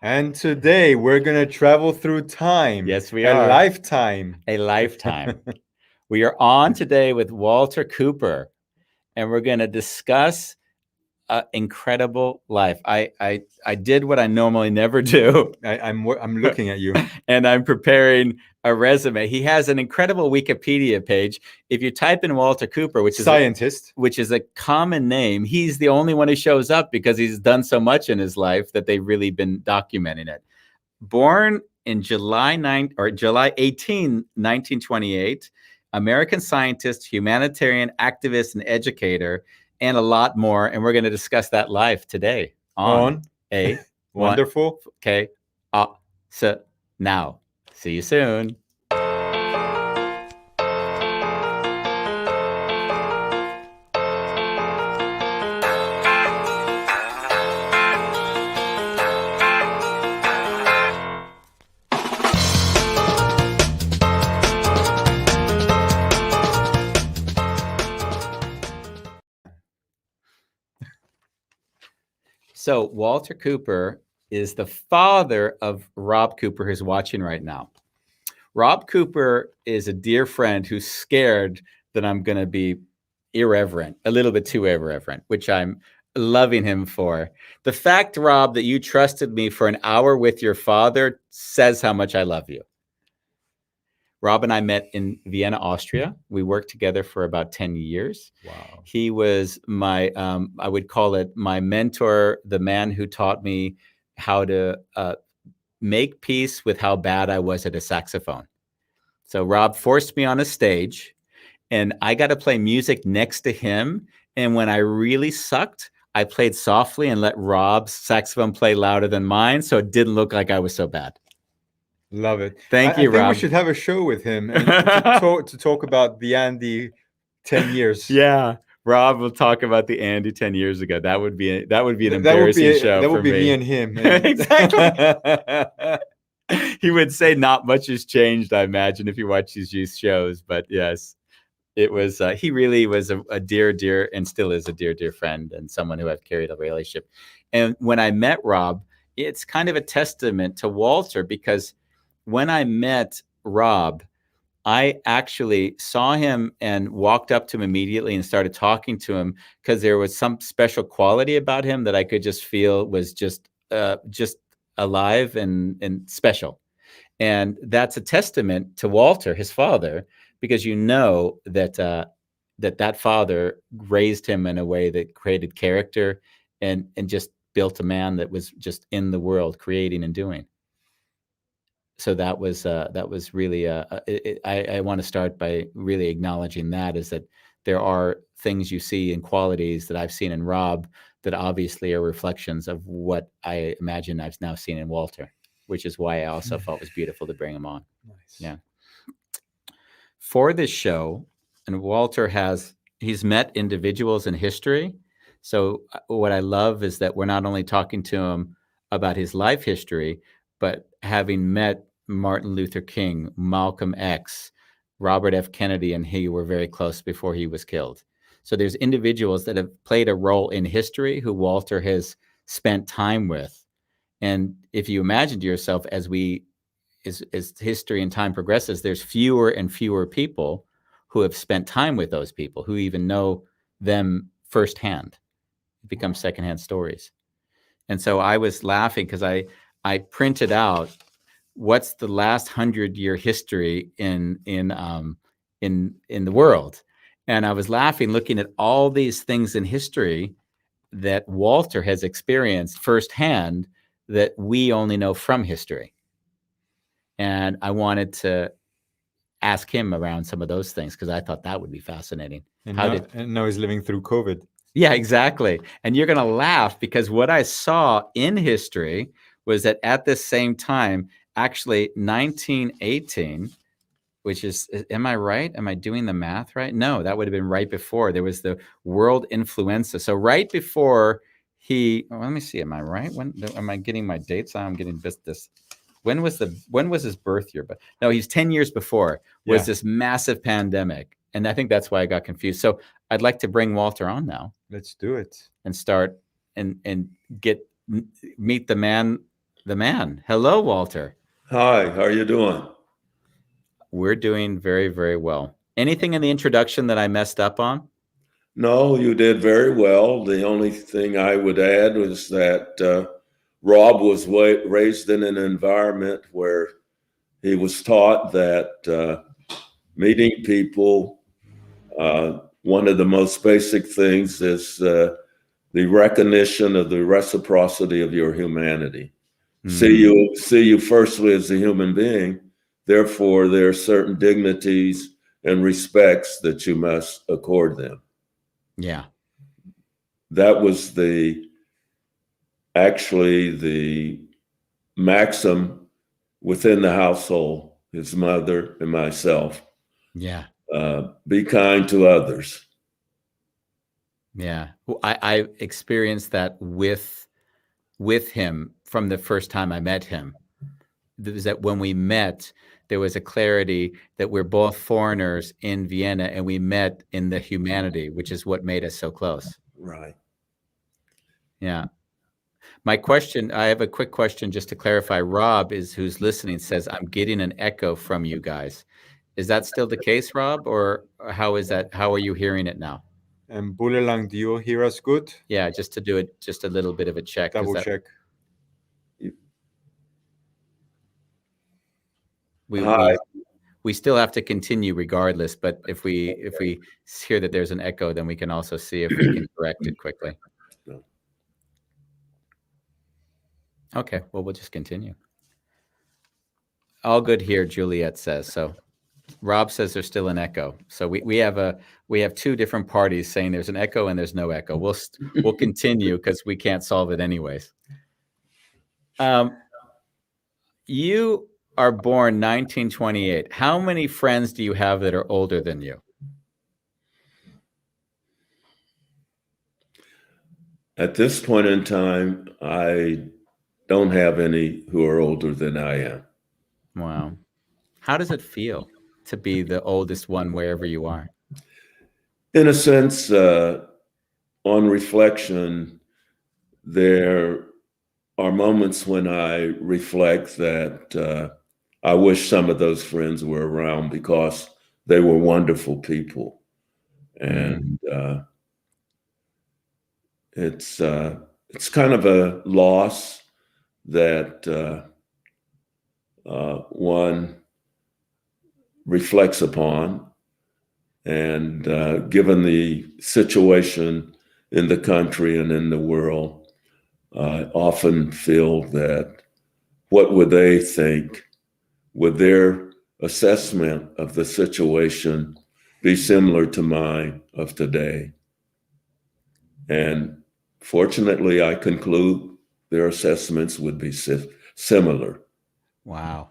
And today we're going to travel through time, Yes, we a are. lifetime. A lifetime. We are on today with Walter Cooper, and we're going to discuss an incredible life. I did what I normally never do, I'm looking at you. and I'm preparing a resume. He has an incredible Wikipedia page. If you type in Walter Cooper, Scientist. which is a common name, he's the only one who shows up because he's done so much in his life that they've really been documenting it. Born in July 18, 1928, American scientist, humanitarian, activist, and educator, and a lot more. And we're going to discuss that life today on a Wonderful. Okay. So now, see you soon. So Walter Cooper is the father of Rob Cooper, who's watching right now. Rob Cooper is a dear friend who's scared that I'm going to be irreverent, a little bit too irreverent, which I'm loving him for. The fact, Rob, that you trusted me for an hour with your father says how much I love you. Rob and I met in Vienna, Austria. We worked together for about 10 years. Wow. He was my, I would call it my mentor, the man who taught me how to make peace with how bad I was at a saxophone. So Rob forced me on a stage, and I got to play music next to him. And when I really sucked, I played softly and let Rob's saxophone play louder than mine, so it didn't look like I was so bad. Love it. Thank you, I think Rob. we should have a show with him and to talk about the Andy 10 years. Yeah. Rob will talk about the Andy 10 years ago. That would be an embarrassing show. That would be me and him. Exactly. He would say not much has changed, I imagine, if you watch these youth shows. But yes, it was. He really was a dear, and still is a dear friend, and someone who I've carried a relationship. And when I met Rob, it's kind of a testament to Walter, because when I met Rob, I actually saw him and walked up to him immediately and started talking to him, because there was some special quality about him that I could just feel was just alive and special. And that's a testament to Walter, his father, because you know that that father raised him in a way that created character and just built a man that was just in the world creating and doing. So that was really I want to start by really acknowledging that, is that there are things you see and qualities that I've seen in Rob that obviously are reflections of what I imagine I've now seen in Walter, which is why I also felt it was beautiful to bring him on. Nice. Yeah. For this show, and Walter he's met individuals in history. So what I love is that we're not only talking to him about his life history, but having met Martin Luther King, Malcolm X, Robert F. Kennedy, and he were very close before he was killed. So there's individuals that have played a role in history who Walter has spent time with. And if you imagine to yourself, as history and time progresses, there's fewer and fewer people who have spent time with those people, who even know them firsthand. It becomes secondhand stories. And so I was laughing because I printed out what's the last 100-year history in the world. And I was laughing looking at all these things in history that Walter has experienced firsthand that we only know from history. And I wanted to ask him around some of those things, because I thought that would be fascinating. And now he's living through COVID. Yeah, exactly. And you're going to laugh, because what I saw in history was that at this same time, actually 1918, which is, am I right? Am I doing the math right? No, that would have been right before. There was the world influenza. So right before let me see, am I right? When am I getting my dates? I'm getting this. When was his birth year? But no, he's 10 years before was this massive pandemic. And I think that's why I got confused. So I'd like to bring Walter on now. Let's do it. And start and meet the man the man. Hello, Walter. Hi, how are you doing? We're doing very, very well. Anything in the introduction that I messed up on? No, you did very well. The only thing I would add was that Rob was raised in an environment where he was taught that meeting people, one of the most basic things is the recognition of the reciprocity of your humanity. See you firstly as a human being. Therefore, there are certain dignities and respects that you must accord them. Yeah. That was actually the maxim within the household, his mother and myself. Yeah. Be kind to others. Yeah. I experienced that with him from the first time I met him. Is that when we met, there was a clarity that we're both foreigners in Vienna, and we met in the humanity, which is what made us so close. Right. Yeah. My question, I have a quick question just to clarify. Rob who's listening, says, I'm getting an echo from you guys. Is that still the case, Rob? Or how is that? How are you hearing it now? And Bulelang, do you hear us good? Yeah, just to do it, just a little bit of a check. Double check. We still have to continue regardless, but if we hear that there's an echo, then we can also see if we can correct it quickly. Okay, well, we'll just continue. All good here, Juliet says. So Rob says there's still an echo. So we have two different parties saying there's an echo and there's no echo. We'll continue because we can't solve it anyways. You are born 1928. How many friends do you have that are older than you? At this point in time, I don't have any who are older than I am. Wow. How does it feel to be the oldest one wherever you are? In a sense, on reflection, there are moments when I reflect that I wish some of those friends were around because they were wonderful people. And it's kind of a loss that one reflects upon. And given the situation in the country and in the world, I often feel that what would they think? Would their assessment of the situation be similar to mine of today? And fortunately, I conclude their assessments would be similar. Wow.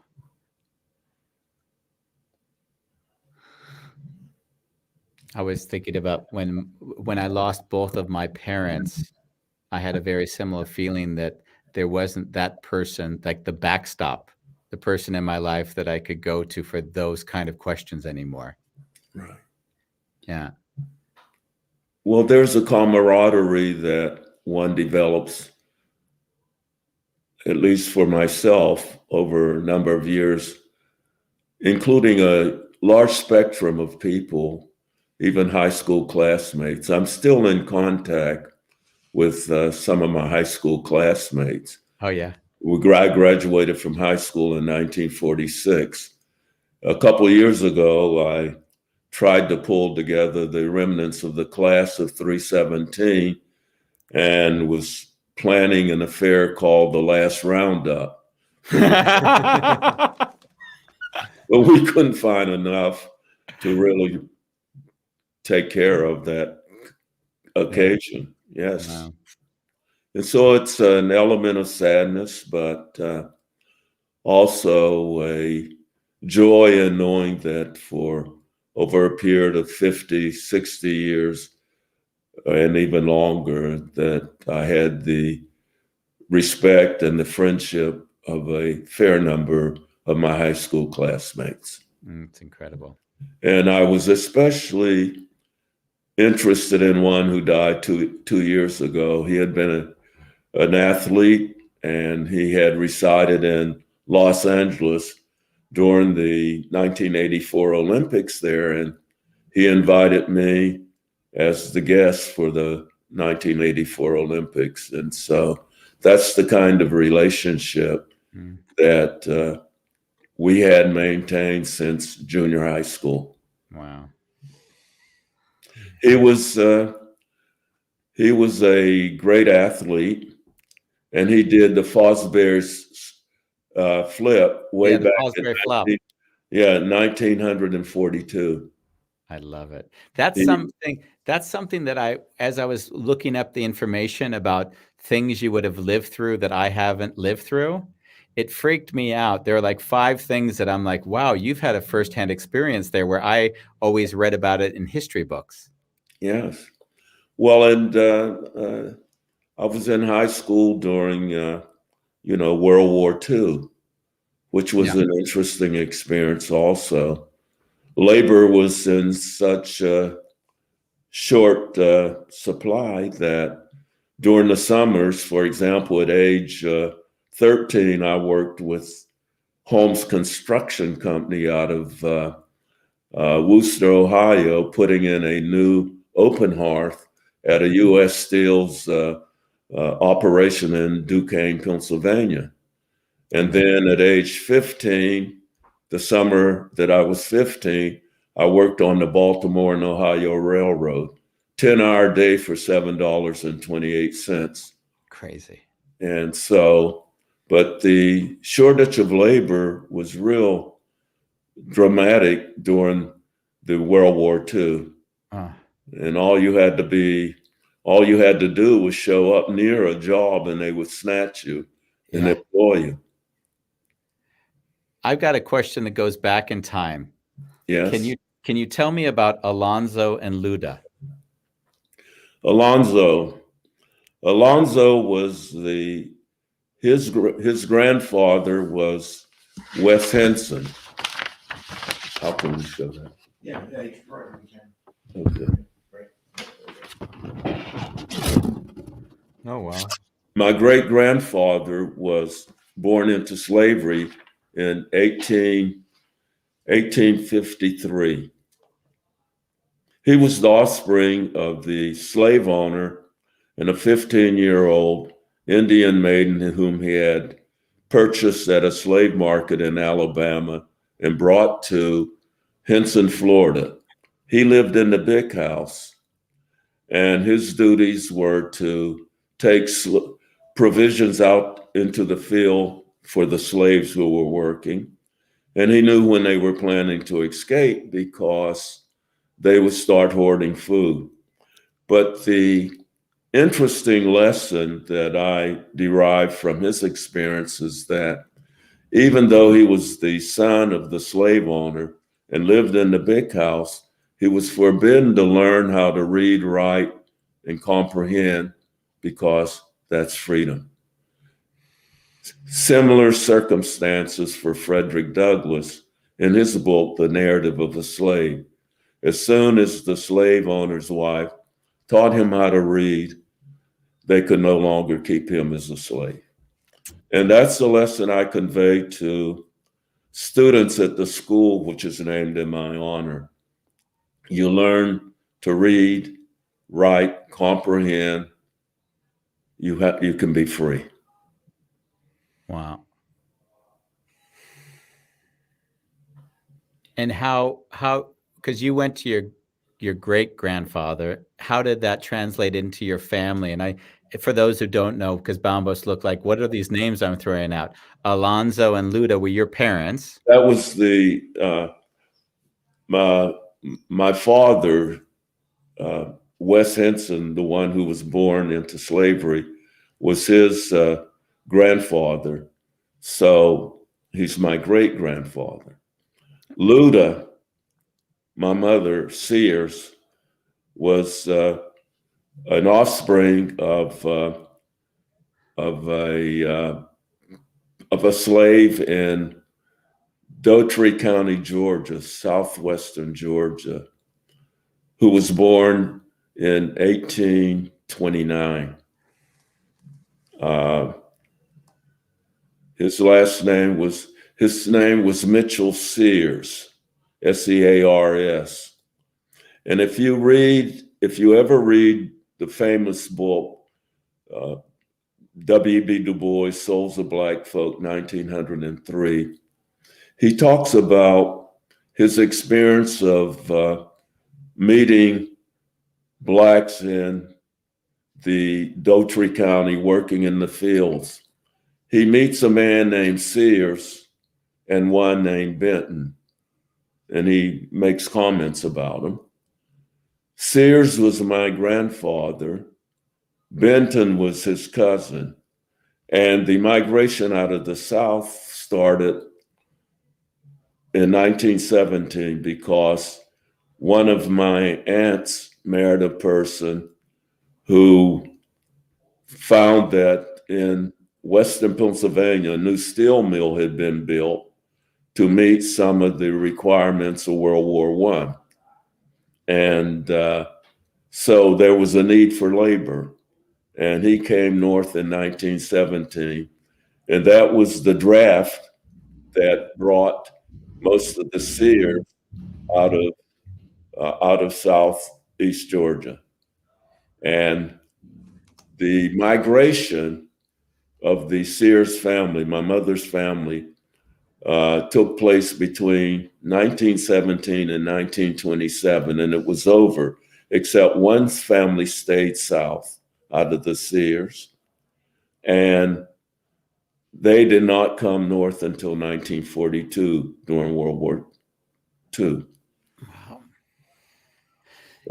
I was thinking about when I lost both of my parents, I had a very similar feeling that there wasn't that person, like the backstop, the person in my life that I could go to for those kind of questions anymore. Right. Yeah. Well, there's a camaraderie that one develops, at least for myself, over a number of years, including a large spectrum of people, even high school classmates. I'm still in contact with some of my high school classmates. Oh, yeah. I graduated from high school in 1946. A couple of years ago, I tried to pull together the remnants of the class of 317 and was planning an affair called the Last Roundup. But we couldn't find enough to really take care of that occasion. Yes. Wow. And so it's an element of sadness, but also a joy in knowing that for over a period of 50, 60 years, and even longer, that I had the respect and the friendship of a fair number of my high school classmates. It's incredible. And I was especially interested in one who died two years ago. He had been an athlete and he had resided in Los Angeles during the 1984 Olympics there, and he invited me as the guest for the 1984 Olympics. And so that's the kind of relationship that we had maintained since junior high school. Wow. He was a great athlete, and he did the Fosbury's flip way back in 1942. I love it. That's something that as I was looking up the information about things you would have lived through that I haven't lived through, it freaked me out. There are like 5 things that I'm like, wow, you've had a firsthand experience there, where I always read about it in history books. Yes. Well, and I was in high school during, World War II, which was an interesting experience also. Labor was in such short supply that during the summers, for example, at age 13, I worked with Holmes Construction Company out of Wooster, Ohio, putting in a new open hearth at a U.S. Steel's operation in Duquesne, Pennsylvania. And then at age 15, the summer that I was 15, I worked on the Baltimore and Ohio Railroad, 10-hour day for $7.28. Crazy. And so, but the shortage of labor was real dramatic during the World War II. And all you had to do was show up near a job and they would snatch you and employ you. I've got a question that goes back in time. Yes. Can you tell me about Alonzo and Luda? Alonzo was his grandfather was Wes Henson. How can we show that? Yeah, you can write it, we Okay. Oh, wow. My great grandfather was born into slavery in 1853. He was the offspring of the slave owner and a 15-year-old Indian maiden whom he had purchased at a slave market in Alabama and brought to Henson, Florida. He lived in the big house, and his duties were to take provisions out into the field for the slaves who were working. And he knew when they were planning to escape because they would start hoarding food. But the interesting lesson that I derived from his experience is that even though he was the son of the slave owner and lived in the big house, he was forbidden to learn how to read, write, and comprehend, because that's freedom. Similar circumstances for Frederick Douglass in his book, The Narrative of a Slave. As soon as the slave owner's wife taught him how to read, they could no longer keep him as a slave. And that's the lesson I convey to students at the school, which is named in my honor. You learn to read, write, comprehend. You can be free. Wow. And how, because you went to your great grandfather, how did that translate into your family? And for those who don't know, because Bambos look like, what are these names I'm throwing out? Alonzo and Luda were your parents. That was my father, Wes Henson, the one who was born into slavery, was his grandfather. So he's my great grandfather. Luda, my mother, Sears, was an offspring of a slave in Dougherty County, Georgia, southwestern Georgia, who was born in 1829. his name was Mitchell Sears, Sears. And if you ever read the famous book, W.B. Du Bois, Souls of Black Folk, 1903, he talks about his experience of meeting Blacks in the Dougherty County working in the fields. He meets a man named Sears and one named Benton, and he makes comments about him. Sears was my grandfather. Benton was his cousin. And the migration out of the South started in 1917 because one of my aunts married a person who found that in Western Pennsylvania, a new steel mill had been built to meet some of the requirements of World War I. And so there was a need for labor. And he came north in 1917. And that was the draft that brought most of the Sears out of Southeast Georgia. And the migration of the Sears family, my mother's family, took place between 1917 and 1927, and it was over, except one family stayed south out of the Sears, and they did not come north until 1942 during World War II. Wow.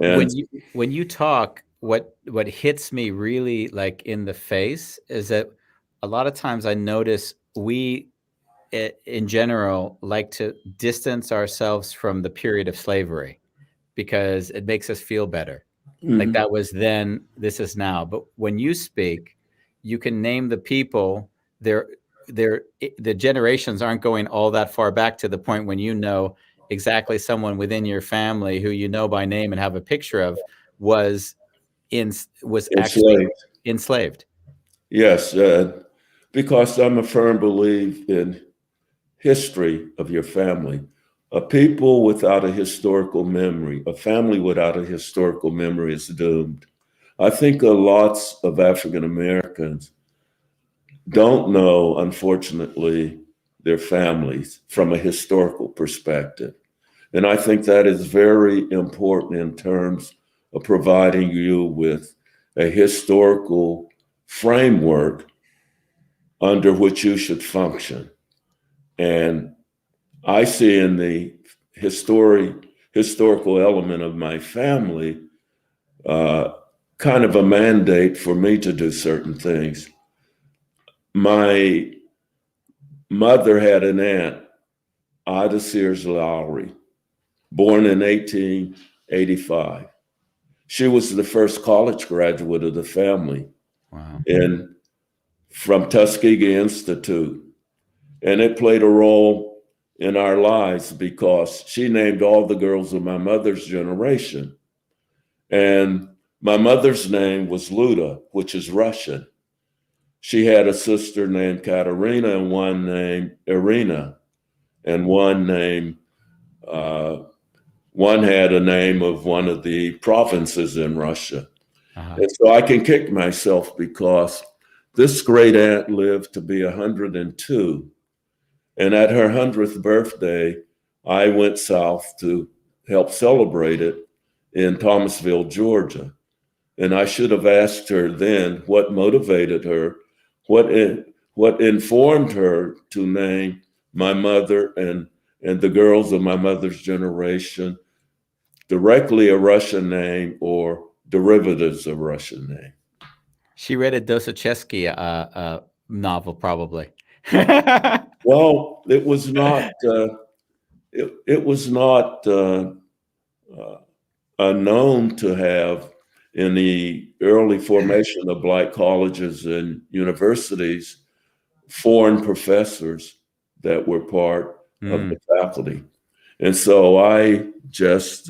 And When you talk, what hits me really like in the face is that a lot of times I notice we in general like to distance ourselves from the period of slavery because it makes us feel better. Like that was then, this is now. But when you speak, you can name the people. The generations aren't going all that far back to the point when you know exactly someone within your family who you know by name and have a picture of was actually enslaved. Yes, because I'm a firm believer in history of your family. A people without a historical memory, a family without a historical memory is doomed. I think lots of African Americans don't know, unfortunately, their families from a historical perspective. And I think that is very important in terms of providing you with a historical framework under which you should function. And I see in the historical element of my family kind of a mandate for me to do certain things. My mother had an aunt, Ida Sears Lowry, born in 1885. She was the first college graduate of the family. Wow. From Tuskegee Institute. And it played a role in our lives because she named all the girls of my mother's generation. And my mother's name was Luda, which is Russian. She had a sister named Katerina and one named Irina, and one had a name of one of the provinces in Russia. And so I can kick myself because this great aunt lived to be 102. And at her 100th birthday, I went south to help celebrate it in Thomasville, Georgia. And I should have asked her then what motivated her, what informed her to name my mother and the girls of my mother's generation directly a Russian name or derivatives of Russian name. She read a Dostoevsky novel, probably. Well, it was not. It was not known to have in the early formation of Black colleges and universities foreign professors that were part of the faculty, and so I just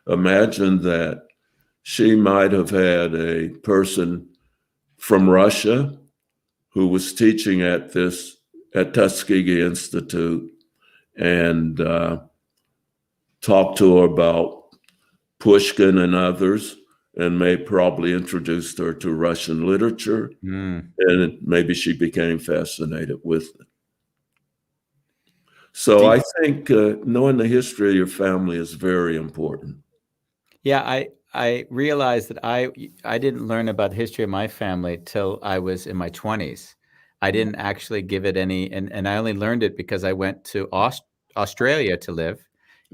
imagined that she might have had a person from Russia who was teaching at this at Tuskegee Institute and talked to her about Pushkin and others, and probably introduced her to Russian literature. And maybe she became fascinated with it. So I think knowing the history of your family is very important. Yeah, I realized that I didn't learn about the history of my family till I was in my 20s. I didn't actually give it any, and I only learned it because I went to Australia to live,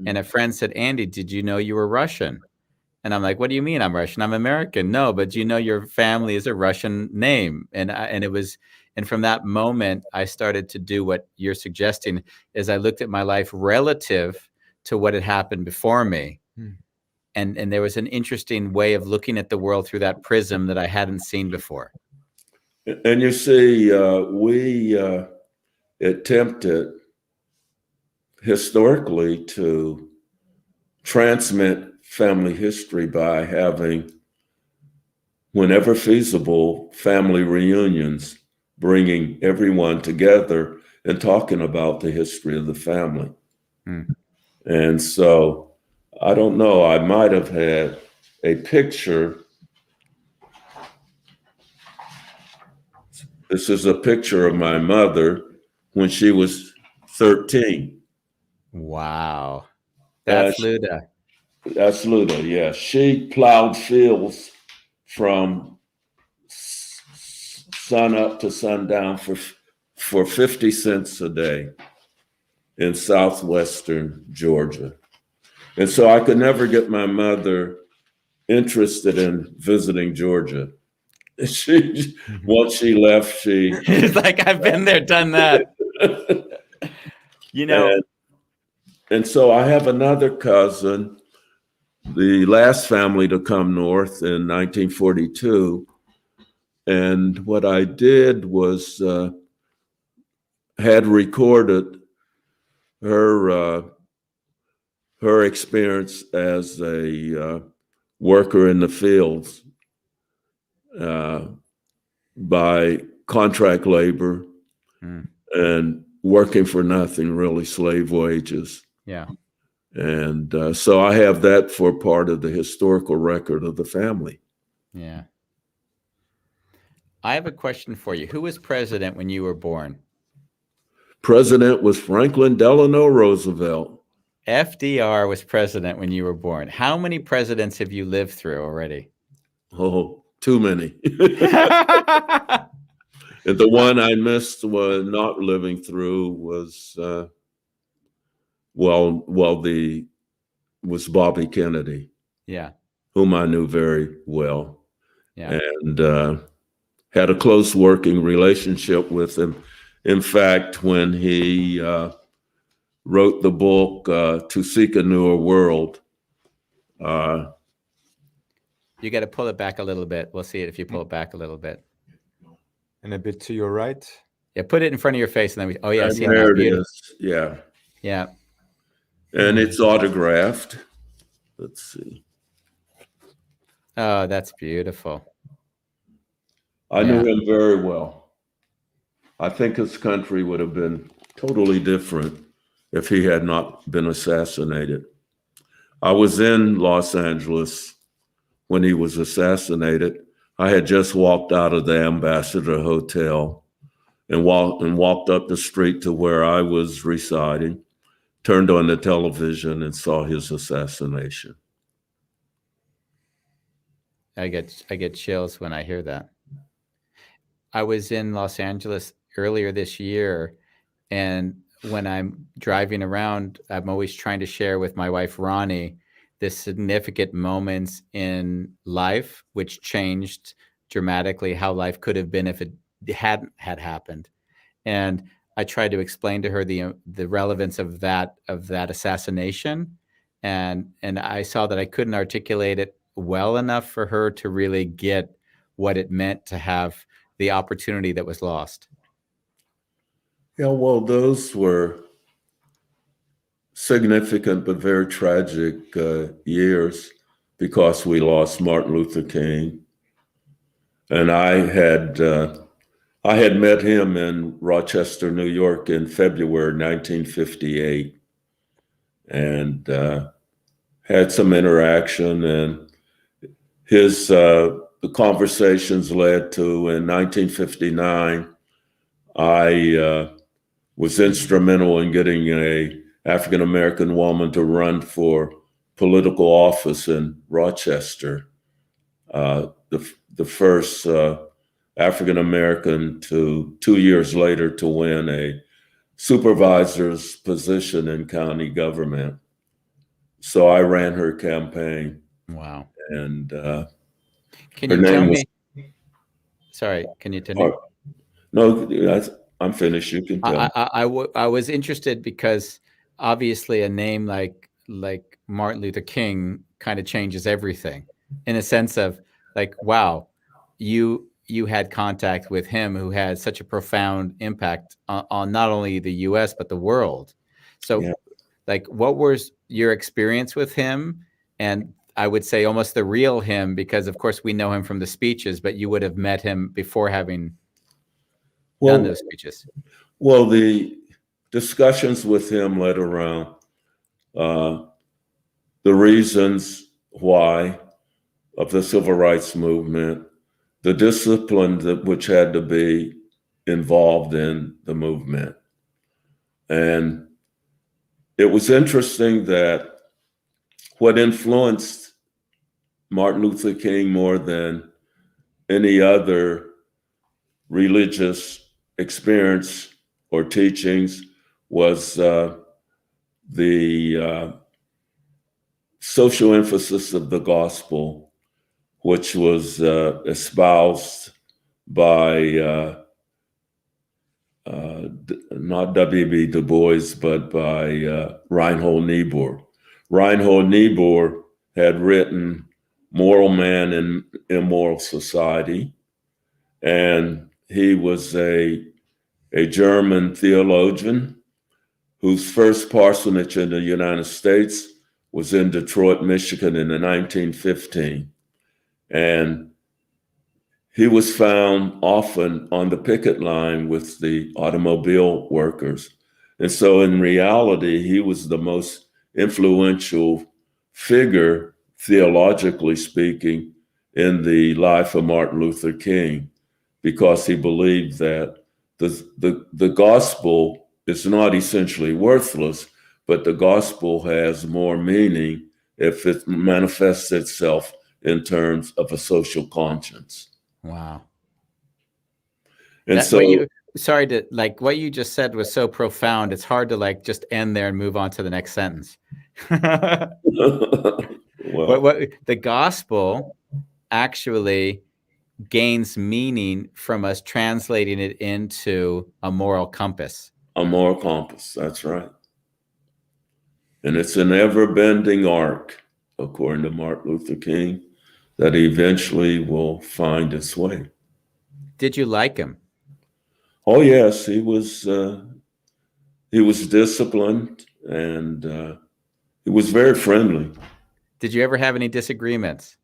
and a friend said, "Andy, did you know you were Russian?" And I'm like, "What do you mean I'm Russian? I'm American." "No, but you know your family is a Russian name." And from that moment, I started to do what you're suggesting, is I looked at my life relative to what had happened before me. And there was an interesting way of looking at the world through that prism that I hadn't seen before. And you see, we attempted historically to transmit family history by having, whenever feasible, family reunions, bringing everyone together and talking about the history of the family. And so I don't know, I might have had a picture. This is a picture of my mother when she was 13. Wow. That's Luda. That's Luda, yeah. She plowed fields from sun up to sundown for 50 cents a day in southwestern Georgia. And so I could never get my mother interested in visiting Georgia. Once she left, It's like, I've been there, done that. And so I have another cousin, the last family to come north in 1942. And what I did was had recorded her experience as a worker in the fields by contract labor and working for nothing, really, slave wages. Yeah. And so I have that for part of the historical record of the family. Yeah. I have a question for you. Who was president when you were born? President was Franklin Delano Roosevelt. FDR was president when you were born. How many presidents have you lived through already? Oh, too many. And the one I missed was not living through was was Bobby Kennedy. Yeah. Whom I knew very well. Yeah. And had a close working relationship with him. In fact, when he wrote the book To Seek a Newer World. You got to pull it back a little bit. We'll see it if you pull it back a little bit. And a bit to your right. Yeah, put it in front of your face, and then oh yeah, see there it is. Yeah. Yeah. And it's autographed. Let's see. Oh, that's beautiful. I knew him very well. I think his country would have been totally different if he had not been assassinated. I was in Los Angeles when he was assassinated. I had just walked out of the Ambassador Hotel and walked up the street to where I was residing, turned on the television and saw his assassination. I get chills when I hear that. I was in Los Angeles earlier this year, and when I'm driving around, I'm always trying to share with my wife, Ronnie, the significant moments in life which changed dramatically how life could have been if it hadn't had happened. And I tried to explain to her the relevance of that assassination, and I saw that I couldn't articulate it well enough for her to really get what it meant to have the opportunity that was lost. Yeah, well, those were significant but very tragic years because we lost Martin Luther King. And I I had met him in Rochester, New York in February 1958 and had some interaction, and the conversations led to, in 1959, I was instrumental in getting a African-American woman to run for political office in Rochester. The first African-American 2 years later to win a supervisor's position in county government. So I ran her campaign. Wow. And can her you tell name me? Sorry, can you tell me? No, I'm finished. You can tell. I was interested because obviously a name like Martin Luther King kind of changes everything, in a sense of like, wow, you had contact with him who had such a profound impact on not only the U.S. but the world. So, Yeah. like, what was your experience with him? And I would say almost the real him, because of course we know him from the speeches, but you would have met him before having done those speeches. Well, the discussions with him led around the reasons why of the civil rights movement, the discipline which had to be involved in the movement. And it was interesting that what influenced Martin Luther King more than any other religious experience or teachings was the social emphasis of the gospel, which was espoused by not W.B. Du Bois, but by Reinhold Niebuhr. Reinhold Niebuhr had written Moral Man in Immoral Society, and he was a German theologian whose first parsonage in the United States was in Detroit, Michigan in 1915. And he was found often on the picket line with the automobile workers. And so in reality, he was the most influential figure, theologically speaking, in the life of Martin Luther King, because he believed that the gospel is not essentially worthless, but the gospel has more meaning if it manifests itself in terms of a social conscience. Wow. And so sorry to like what you just said was so profound. It's hard to like just end there and move on to the next sentence. well, what the gospel actually gains meaning from us translating it into a moral compass. A moral compass, that's right. And it's an ever-bending arc, according to Martin Luther King, that eventually will find its way. Did you like him? Oh yes, he was disciplined, and he was very friendly. Did you ever have any disagreements?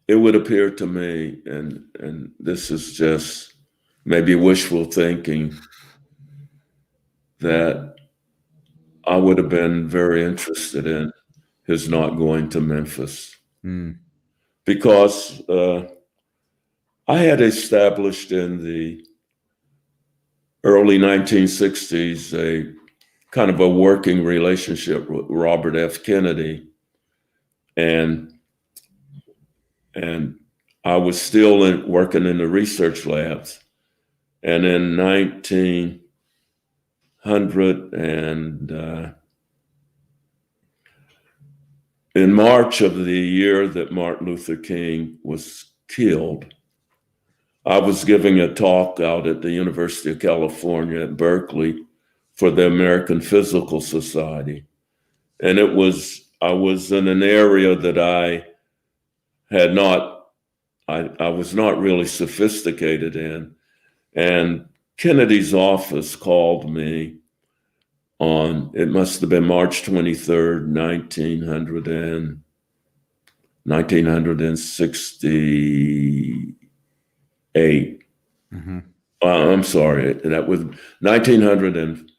It would appear to me, and this is just maybe wishful thinking, that I would have been very interested in his not going to Memphis. Because I had established in the early 1960s a kind of a working relationship with Robert F. Kennedy, and I was still working in the research labs. And in 1900 and in March of the year that Martin Luther King was killed, I was giving a talk out at the University of California at Berkeley for the American Physical Society. And I was in an area that I was not really sophisticated in. And Kennedy's office called me it must have been March 23rd, 1968. Mm-hmm. I'm sorry, that was 1900 and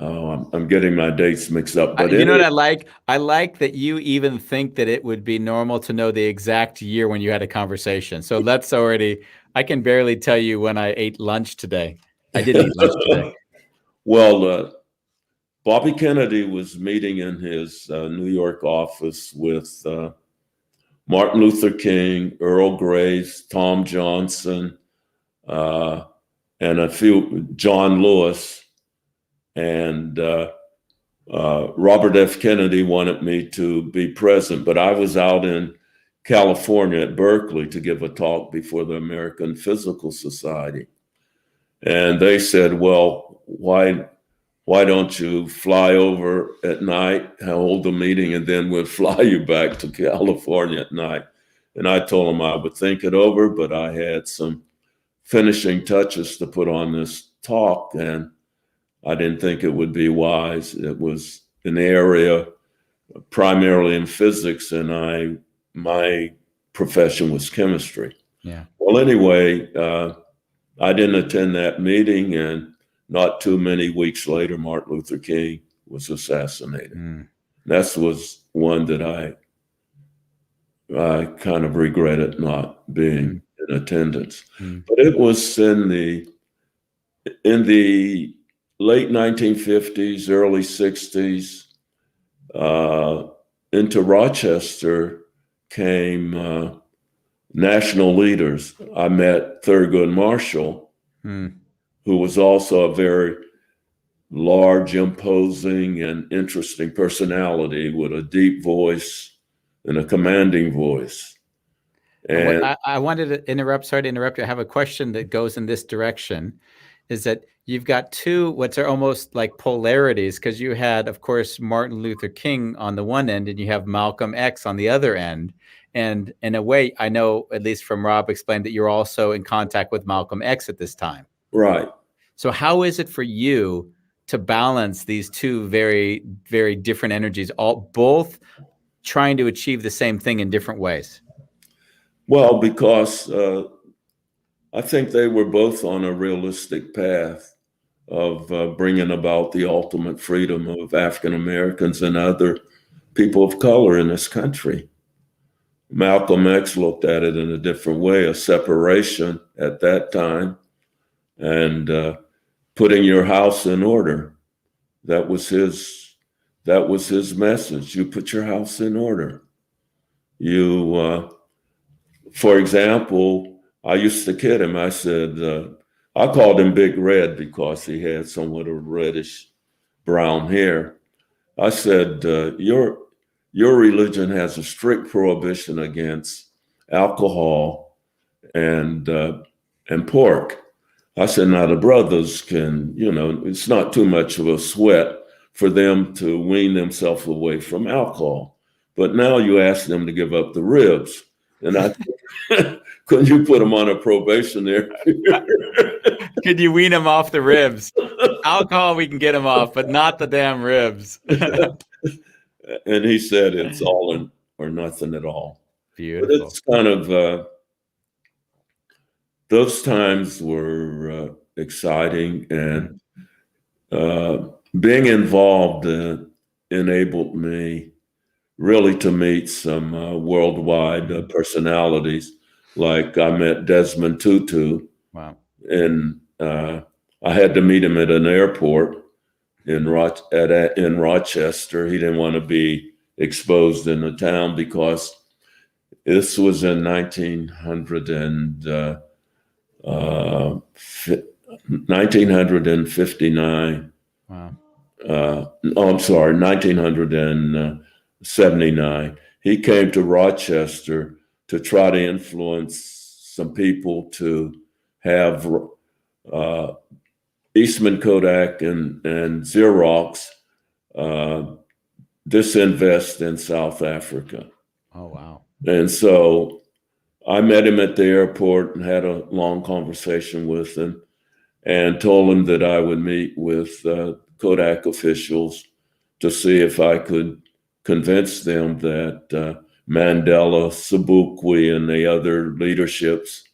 I'm getting my dates mixed up. But you know what I like? I like that you even think that it would be normal to know the exact year when you had a conversation. So that's already, I can barely tell you when I ate lunch today. I did eat lunch today. Well, Bobby Kennedy was meeting in his New York office with Martin Luther King, Earl Graves, Tom Johnson, and a few, John Lewis, and Robert F. Kennedy wanted me to be present, but I was out in California at Berkeley to give a talk before the American Physical Society. And they said, well, why don't you fly over at night, hold a meeting, and then we'll fly you back to California at night. And I told them I would think it over, but I had some finishing touches to put on this talk, and I didn't think it would be wise. It was an area primarily in physics, and my profession was chemistry. Yeah. Well, anyway, I didn't attend that meeting, and not too many weeks later, Martin Luther King was assassinated. Mm. That was one that I kind of regretted not being in attendance. But it was in the late 1950s, early 60s. Into Rochester came national leaders. I met Thurgood Marshall, who was also a very large, imposing, and interesting personality with a deep voice and a commanding voice. And I wanted to interrupt. Sorry to interrupt you. I have a question that goes in this direction. Is that you've got two, what are almost like polarities, because you had, of course, Martin Luther King on the one end, and you have Malcolm X on the other end. And in a way, I know, at least from Rob explained, that you're also in contact with Malcolm X at this time. Right. So how is it for you to balance these two very, very different energies, both trying to achieve the same thing in different ways? Well, because I think they were both on a realistic path of bringing about the ultimate freedom of African Americans and other people of color in this country. Malcolm X looked at it in a different way, a separation at that time, and putting your house in order. That was his message. You put your house in order. For example, I used to kid him. I said, I called him Big Red because he had somewhat of reddish brown hair. I said, your religion has a strict prohibition against alcohol and pork. I said, now the brothers can, it's not too much of a sweat for them to wean themselves away from alcohol. But now you ask them to give up the ribs. And I couldn't you put them on a probation there? Could you wean them off the ribs? Alcohol, we can get them off, but not the damn ribs. And he said it's all or nothing at all. Beautiful. But it's kind of, those times were exciting, and being involved enabled me really to meet some worldwide personalities. Like I met Desmond Tutu. Wow. And I had to meet him at an airport in Rochester. He didn't want to be exposed in the town because this was in 1959. Wow. I'm sorry, 1979. He came to Rochester to try to influence some people to have Eastman Kodak and Xerox disinvest in South Africa. Oh, wow. And so I met him at the airport and had a long conversation with him and told him that I would meet with Kodak officials to see if I could convince them that Mandela, Sobukwe, and the other leaderships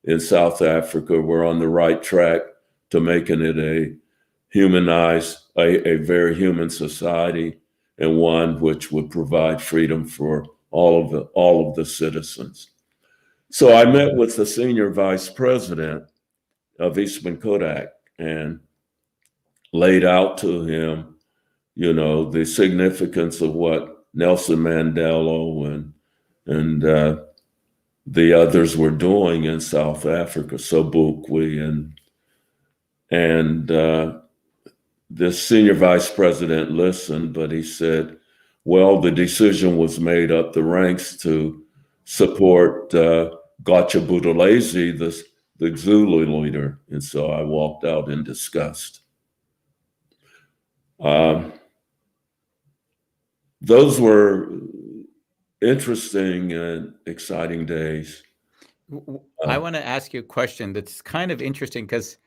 in South Africa were on the right track to making it a humanized, a very human society, and one which would provide freedom for all of the citizens. So I met with the senior vice president of Eastman Kodak and laid out to him, the significance of what Nelson Mandela and the others were doing in South Africa, Sobukwe, and the senior vice president listened, but he said, well, the decision was made up the ranks to support Gotcha Buthelezi, the Zulu leader. And so I walked out in disgust. Those were interesting and exciting days. I want to ask you a question that's kind of interesting because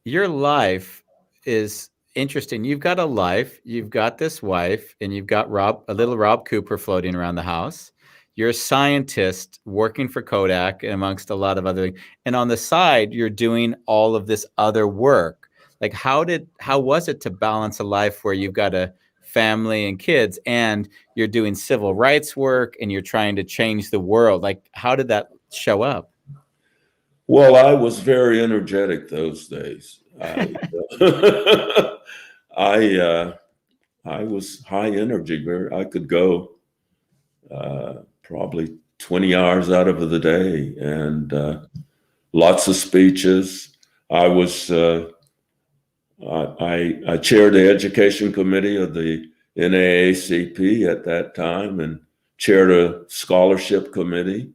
your life is interesting. You've got a life, you've got this wife, and you've got a little Rob Cooper floating around the house. You're a scientist working for Kodak and amongst a lot of other things. And on the side, you're doing all of this other work. Like how was it to balance a life where you've got a family and kids and you're doing civil rights work and you're trying to change the world? Like how did that show up? Well, I was very energetic those days. I was high energy. I could go probably 20 hours out of the day and lots of speeches. I chaired the education committee of the NAACP at that time and chaired a scholarship committee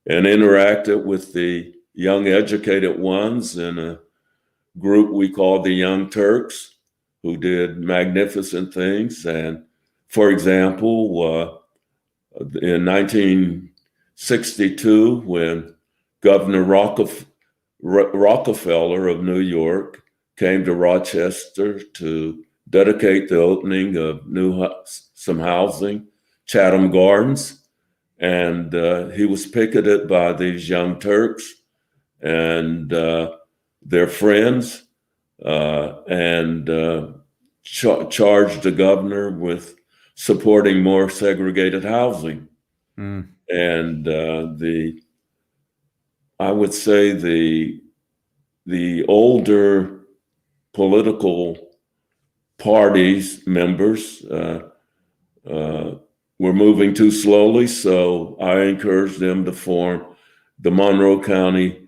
and interacted with the young educated ones in a group we called the Young Turks, who did magnificent things. And for example, in 1962, when Governor Rockefeller of New York came to Rochester to dedicate the opening of some housing, Chatham Gardens, and he was picketed by these Young Turks and their friends, and charged the governor with supporting more segregated housing. Mm. And I would say the older political parties members were moving too slowly, so I encouraged them to form the Monroe County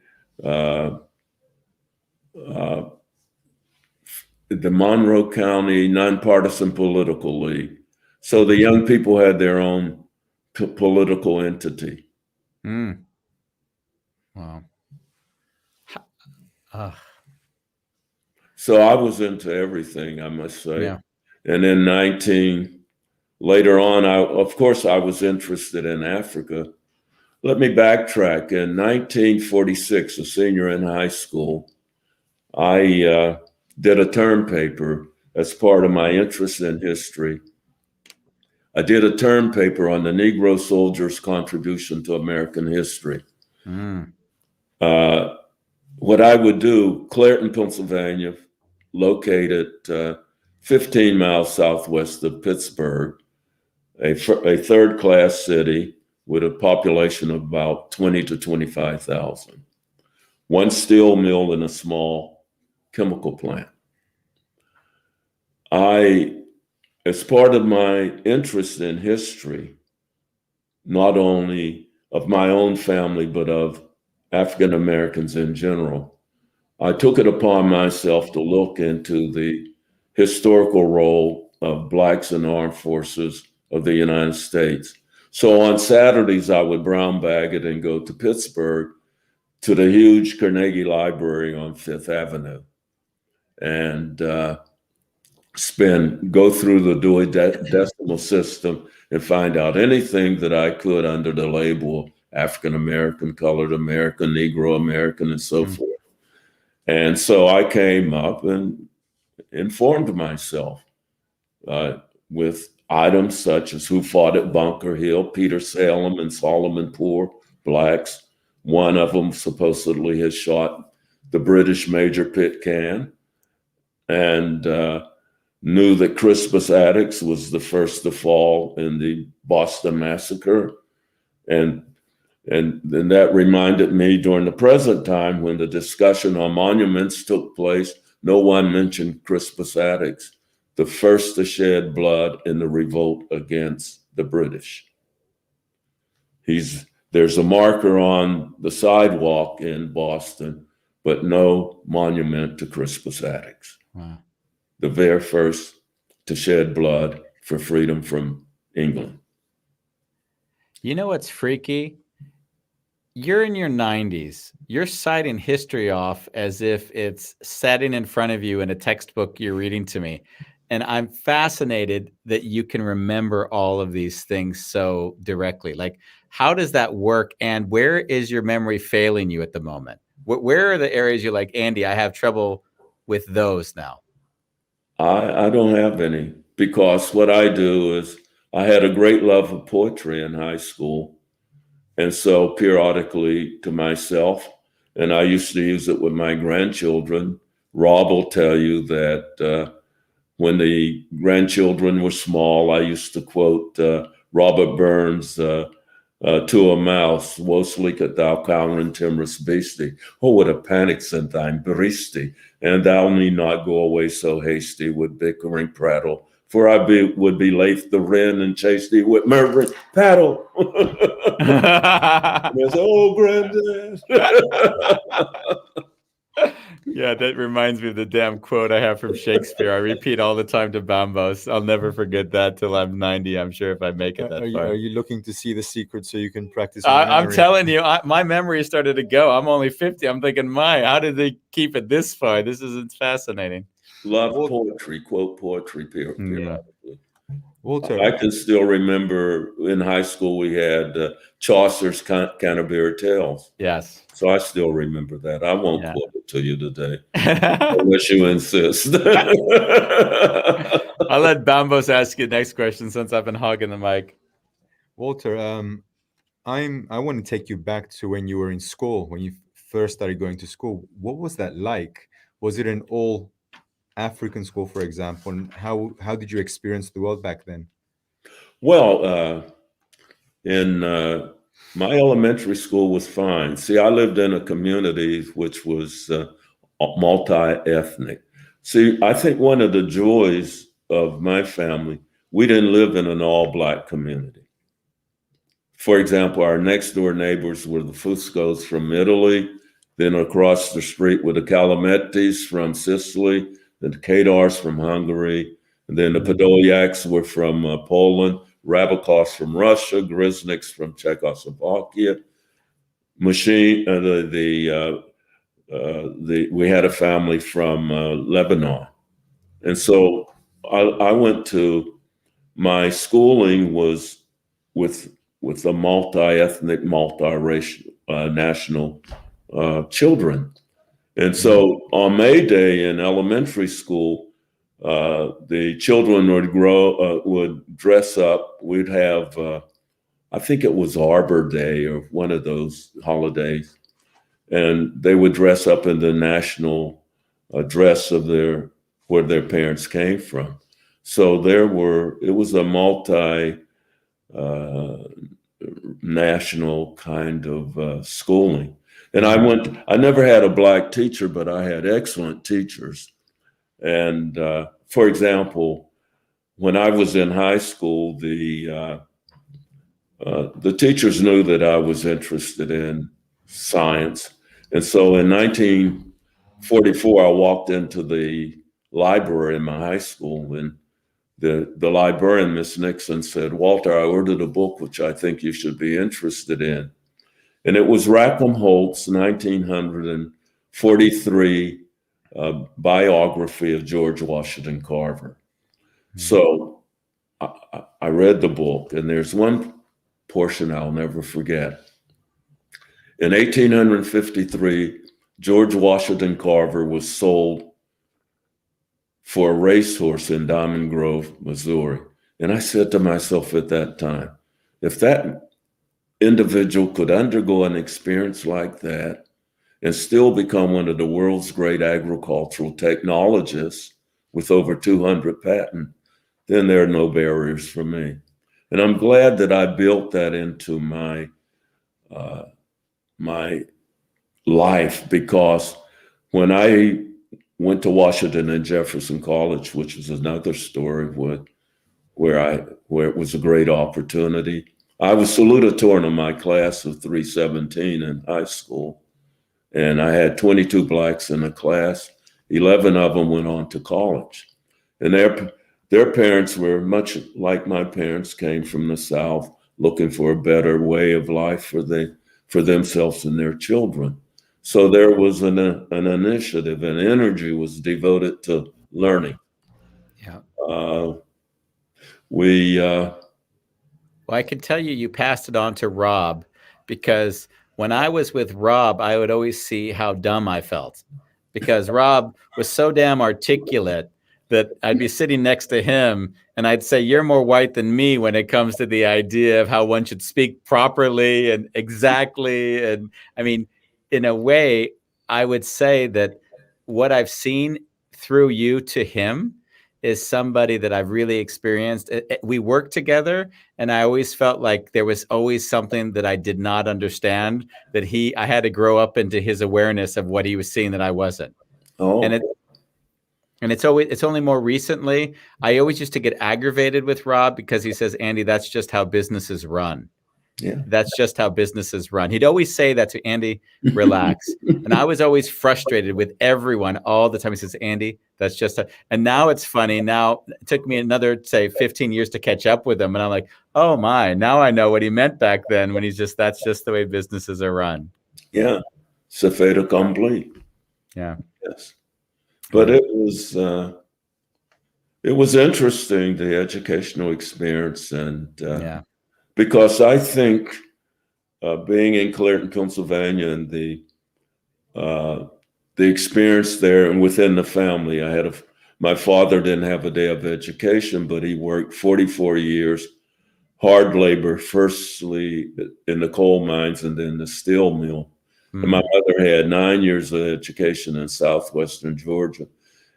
Nonpartisan Political League. So the young people had their own political entity. Mm. Wow. So I was into everything, I must say. Yeah. And then later on, of course, I was interested in Africa. Let me backtrack. In 1946, a senior in high school, I did a term paper as part of my interest in history. I did a term paper on the Negro soldiers' contribution to American history. Mm. What I would do, Clairton, Pennsylvania, located 15 miles southwest of Pittsburgh, a third-class city with a population of about 20 to 25,000. One steel mill and a small chemical plant. As part of my interest in history, not only of my own family, but of African Americans in general, I took it upon myself to look into the historical role of Blacks in the armed forces of the United States. So on Saturdays, I would brown bag it and go to Pittsburgh to the huge Carnegie Library on Fifth Avenue and go through the Dewey Decimal System and find out anything that I could under the label African American, Colored American, Negro American, and so forth. And so I came up and informed myself with items such as who fought at Bunker Hill, Peter Salem and Solomon Poor, blacks. One of them supposedly has shot the British Major Pitcairn, and knew that Crispus Attucks was the first to fall in the Boston Massacre. And then that reminded me during the present time when the discussion on monuments took place, no one mentioned Crispus Attucks, the first to shed blood in the revolt against the British. There's a marker on the sidewalk in Boston, but no monument to Crispus Attucks. Wow. The very first to shed blood for freedom from England. You know what's freaky? You're in your 90s. You're citing history off as if it's sitting in front of you in a textbook you're reading to me. And I'm fascinated that you can remember all of these things so directly. Like, how does that work? And where is your memory failing you at the moment? Where are the areas you're like, Andy, I have trouble with those now? I don't have any, because what I do is I had a great love of poetry in high school. And so periodically to myself, and I used to use it with my grandchildren. Rob will tell you that when the grandchildren were small, I used to quote Robert Burns, to a mouse, wo sleeketh thou cowering timorous beastie? Oh, what a panic sent thine breastie, and thou need not go away so hasty with bickering prattle, for I would be laith to rend and chase thee with murmuring paddle. There's old granddad. Yeah, that reminds me of the damn quote I have from Shakespeare. I repeat all the time to Bambos. I'll never forget that till I'm 90, I'm sure, if I make it that far. Are you looking to see the secret so you can practice? I'm telling you, my memory started to go. I'm only 50. I'm thinking, how did they keep it this far? This is fascinating. Love poetry, quote poetry periodically. Walter, I can still remember in high school we had Chaucer's Canterbury Tales. Yes. So I still remember that. I won't quote it to you today, unless you insist. I'll let Bambos ask you the next question since I've been hogging the mic. Walter, I want to take you back to when you were in school, when you first started going to school. What was that like? Was it an all African school, for example? And how did you experience the world back then? Well, in my elementary school was fine. See, I lived in a community which was multi-ethnic. See, I think one of the joys of my family, we didn't live in an all-black community. For example, our next door neighbors were the Fuscos from Italy. Then across the street were the Calamettes from Sicily, the Kadars from Hungary, and then the Podolyaks were from Poland, Rabakos from Russia, Grizniks from Czechoslovakia. We had a family from Lebanon, and so I went to, my schooling was with a multi-ethnic, multi-racial, national children. And so on May Day in elementary school, the children would dress up. We'd have, I think it was Arbor Day or one of those holidays, and they would dress up in the national dress of where their parents came from. So it was a national kind of schooling. And I never had a black teacher, but I had excellent teachers. And for example, when I was in high school, the teachers knew that I was interested in science. And so in 1944, I walked into the library in my high school, and the librarian, Miss Nixon, said, "Walter, I ordered a book which I think you should be interested in." And it was Rackham Holt's 1943 biography of George Washington Carver. Mm-hmm. So I read the book, and there's one portion I'll never forget. In 1853, George Washington Carver was sold for a racehorse in Diamond Grove, Missouri. And I said to myself at that time, if that individual could undergo an experience like that and still become one of the world's great agricultural technologists with over 200 patents, then there are no barriers for me. And I'm glad that I built that into my life, because when I went to Washington and Jefferson College, which is another story where it was a great opportunity. I was salutatorian of my class of 317 in high school, and I had 22 blacks in the class. 11 of them went on to college, and their parents were much like my parents, came from the South, looking for a better way of life for themselves and their children. So there was an initiative, and energy was devoted to learning. Yeah. Well, I can tell you, you passed it on to Rob, because when I was with Rob, I would always see how dumb I felt, because Rob was so damn articulate that I'd be sitting next to him and I'd say, you're more white than me when it comes to the idea of how one should speak properly and exactly. And I mean, in a way, I would say that what I've seen through you to him is somebody that I've really experienced. We worked together, and I always felt like there was always something that I did not understand, that I had to grow up into his awareness of what he was seeing that I wasn't. And it's only more recently, I always used to get aggravated with Rob because he says, Andy, that's just how businesses run. yeah. That's just how businesses run. He'd always say that to Andy, relax. And I was always frustrated with everyone all the time. He says, Andy, that's just and now it's funny. Now it took me another, say, 15 years to catch up with him. And I'm like, oh my, now I know what he meant back then when that's just the way businesses are run. Yeah. C'est fait accompli. Yeah. Yes. But it was interesting, the educational experience. And because I think being in Clearton, Pennsylvania, and the experience there and within the family, my father didn't have a day of education, but he worked 44 years, hard labor, firstly in the coal mines and then the steel mill. And my mother had 9 years of education in southwestern Georgia.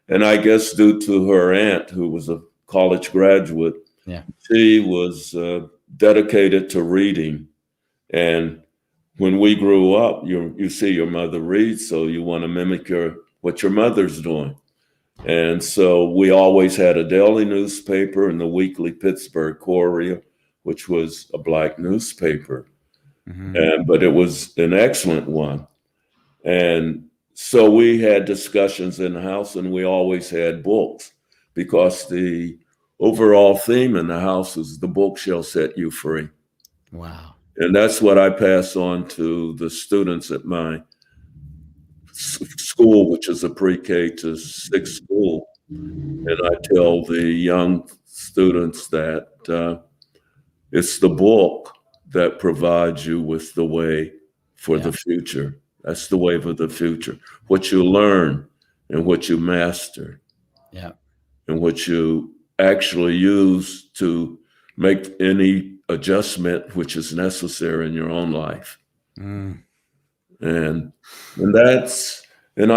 And I guess due to her aunt, who was a college graduate, she was dedicated to reading. And when we grew up, you see your mother read, so you want to mimic what your mother's doing. And so we always had a daily newspaper and the weekly Pittsburgh Courier, which was a black newspaper. But it was an excellent one. And so we had discussions in the house, and we always had books, because the overall theme in the house is the book shall set you free. Wow. And that's what I pass on to the students at my school, which is a pre-K to 6 school. And I tell the young students that it's the book that provides you with the way for the future. That's the way for the future. What you learn and what you master. Yeah. And what you actually use to make any adjustment which is necessary in your own life. And I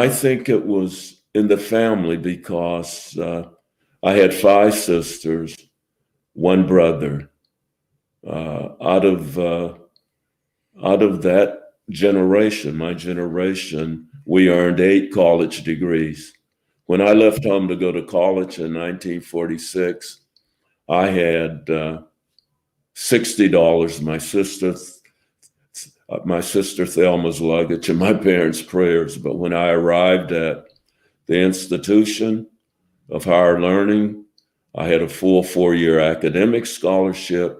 think it was in the family, because I had 5 sisters, 1 brother. Out of that generation, my generation, we earned 8 college degrees. When I left home to go to college in 1946, I had $60, my sister Thelma's luggage, and my parents' prayers. But when I arrived at the institution of higher learning, I had a full 4-year academic scholarship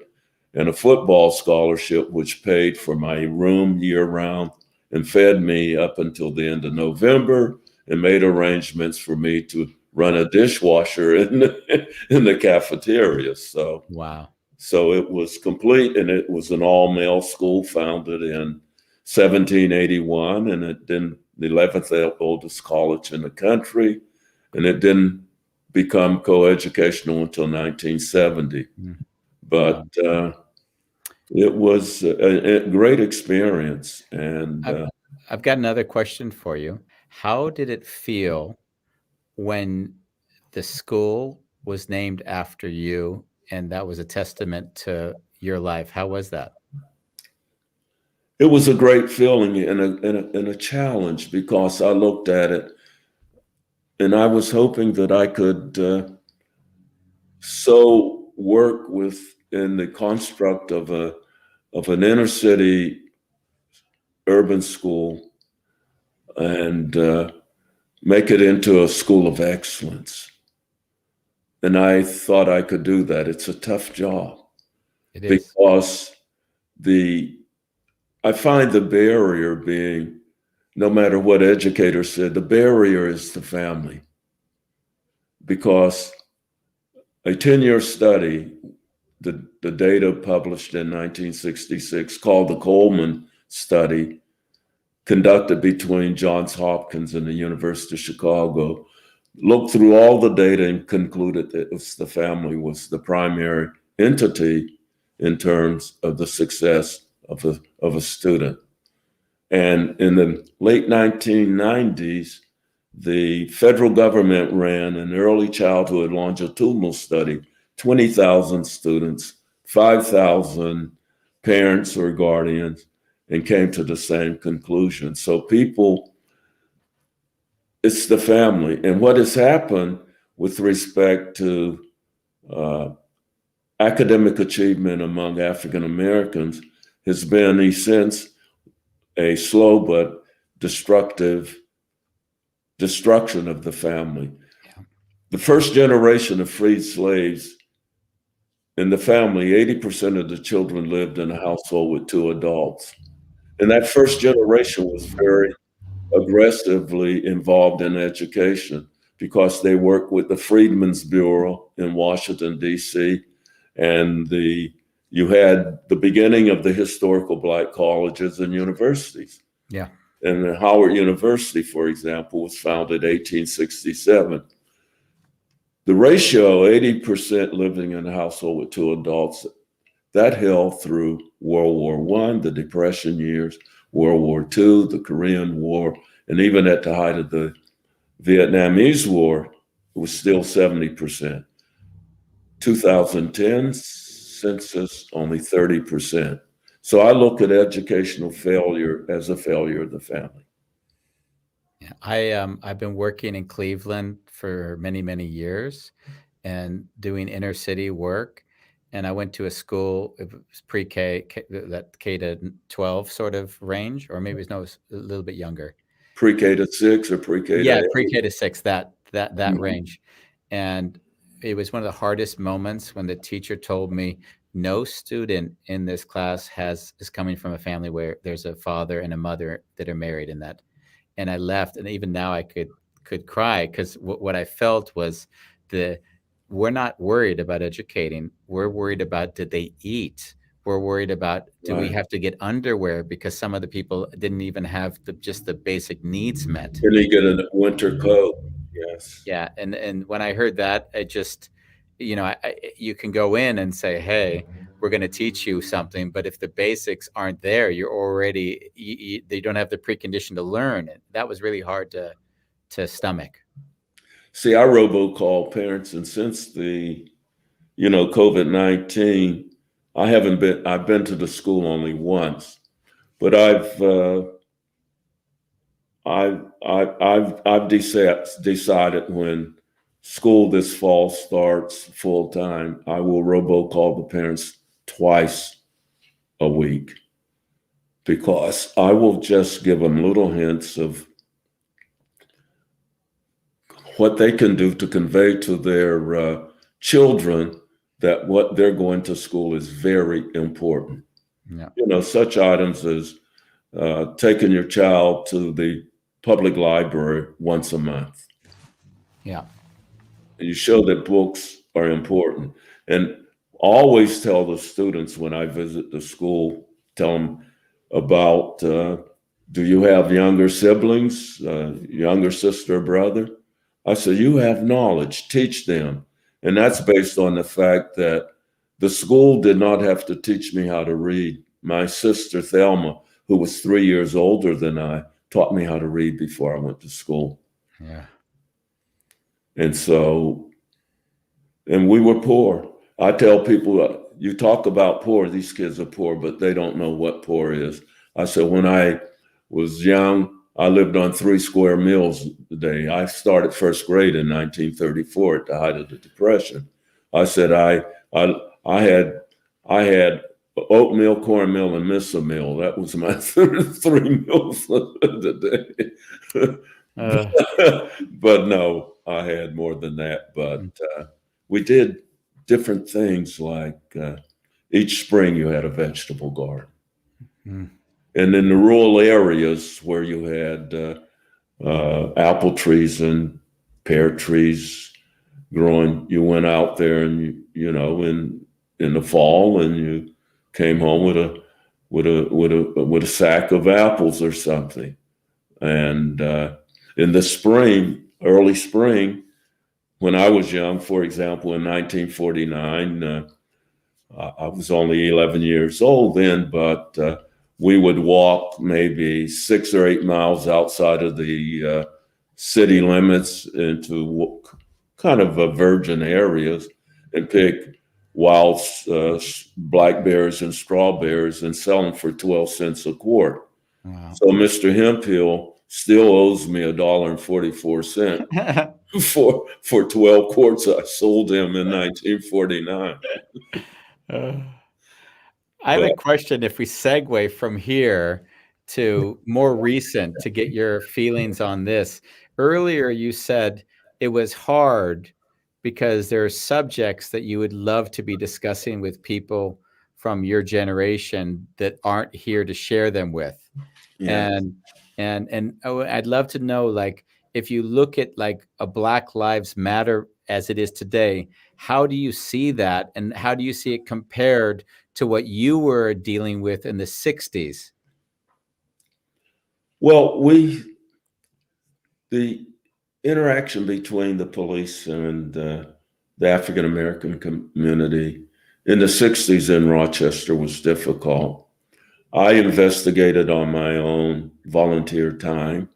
and a football scholarship, which paid for my room year round and fed me up until the end of November, and made arrangements for me to run a dishwasher in the cafeteria. So wow. So it was complete, and it was an all-male school founded in 1781, and it then the 11th oldest college in the country, and it then become coeducational until 1970. But it was a great experience. And I've got another question for you. How did it feel when the school was named after you, and that was a testament to your life? How was that? it was a great feeling and a challenge, because I looked at it and I was hoping that I could so work within the construct of an inner city urban school and make it into a school of excellence. And I thought I could do that. It's a tough job. It is. Because I find the barrier being, no matter what educator said, the barrier is the family. Because a 10-year study, the data published in 1966 called the Coleman Study, conducted between Johns Hopkins and the University of Chicago, looked through all the data and concluded that the family was the primary entity in terms of the success of a student. And in the late 1990s, the federal government ran an early childhood longitudinal study, 20,000 students, 5,000 parents or guardians, and came to the same conclusion. So people, it's the family. And what has happened with respect to academic achievement among African Americans has been, in a sense, a slow but destruction of the family. Yeah. The first generation of freed slaves in the family, 80% of the children lived in a household with 2 adults. And that first generation was very aggressively involved in education, because they worked with the Freedmen's Bureau in Washington, D.C., and you had the beginning of the historical Black colleges and universities. Yeah. And Howard University, for example, was founded in 1867. The ratio, 80% living in a household with 2 adults, that held through World War I, the Depression years, World War II, the Korean War, and even at the height of the Vietnamese War, it was still 70%. 2010 census, only 30%. So I look at educational failure as a failure of the family. Yeah, I've been working in Cleveland for many, many years and doing inner city work. And I went to a school, it was pre-K, that K to 12 sort of range, or maybe it was a little bit younger. Pre-K to 6 or pre-K to 8? Pre-K to 6, that range. And it was one of the hardest moments when the teacher told me, no student in this class is coming from a family where there's a father and a mother that are married in that. And I left, and even now I could cry, because what I felt was we're not worried about educating. We're worried about, did they eat? We're worried about, do we have to get underwear, because some of the people didn't even have just the basic needs met. Can they get a winter coat? Yes. Yeah, and when I heard that, I just, you can go in and say, hey, we're going to teach you something, but if the basics aren't there, you're already, they don't have the precondition to learn. And that was really hard to stomach. See, I robocall parents, and since the, COVID-19, I've been to the school only once, but I've decided when school this fall starts full time, I will robocall the parents twice a week, because I will just give them little hints of what they can do to convey to their children that what they're going to school is very important. Yeah. Such items as taking your child to the public library once a month. Yeah. And you show that books are important. And always tell the students when I visit the school, tell them about, do you have younger siblings, younger sister or brother? I said, you have knowledge, teach them. And that's based on the fact that the school did not have to teach me how to read. My sister, Thelma, who was 3 years older than I, taught me how to read before I went to school. Yeah. And so, and we were poor. I tell people, you talk about poor, these kids are poor, but they don't know what poor is. I said, when I was young, I lived on 3 square meals a day. I started first grade in 1934 at the height of the Depression. I said I had oatmeal, cornmeal, and miso meal. That was my 3 meals a day. But no, I had more than that. But we did different things like each spring you had a vegetable garden. Mm. And in the rural areas where you had apple trees and pear trees growing, you went out there and you know in the fall and you came home with a sack of apples or something. And in the spring, early spring, when I was young, for example, in 1949, I was only 11 years old then, but we would walk maybe 6 or 8 miles outside of the city limits into kind of virgin areas and pick wild blackberries and strawberries and sell them for 12 cents a quart. Wow. So Mr. Hemphill still owes me $1.44 for 12 quarts I sold him in 1949. I have a question. If we segue from here to more recent to get your feelings on this. Earlier, you said it was hard because there are subjects that you would love to be discussing with people from your generation that aren't here to share them with. Yeah. And I'd love to know, like, if you look at like a Black Lives Matter as it is today, how do you see that, and how do you see it compared to what you were dealing with in the 60s? Well, the interaction between the police and the African American community in the 60s in Rochester was difficult. I investigated on my own volunteer time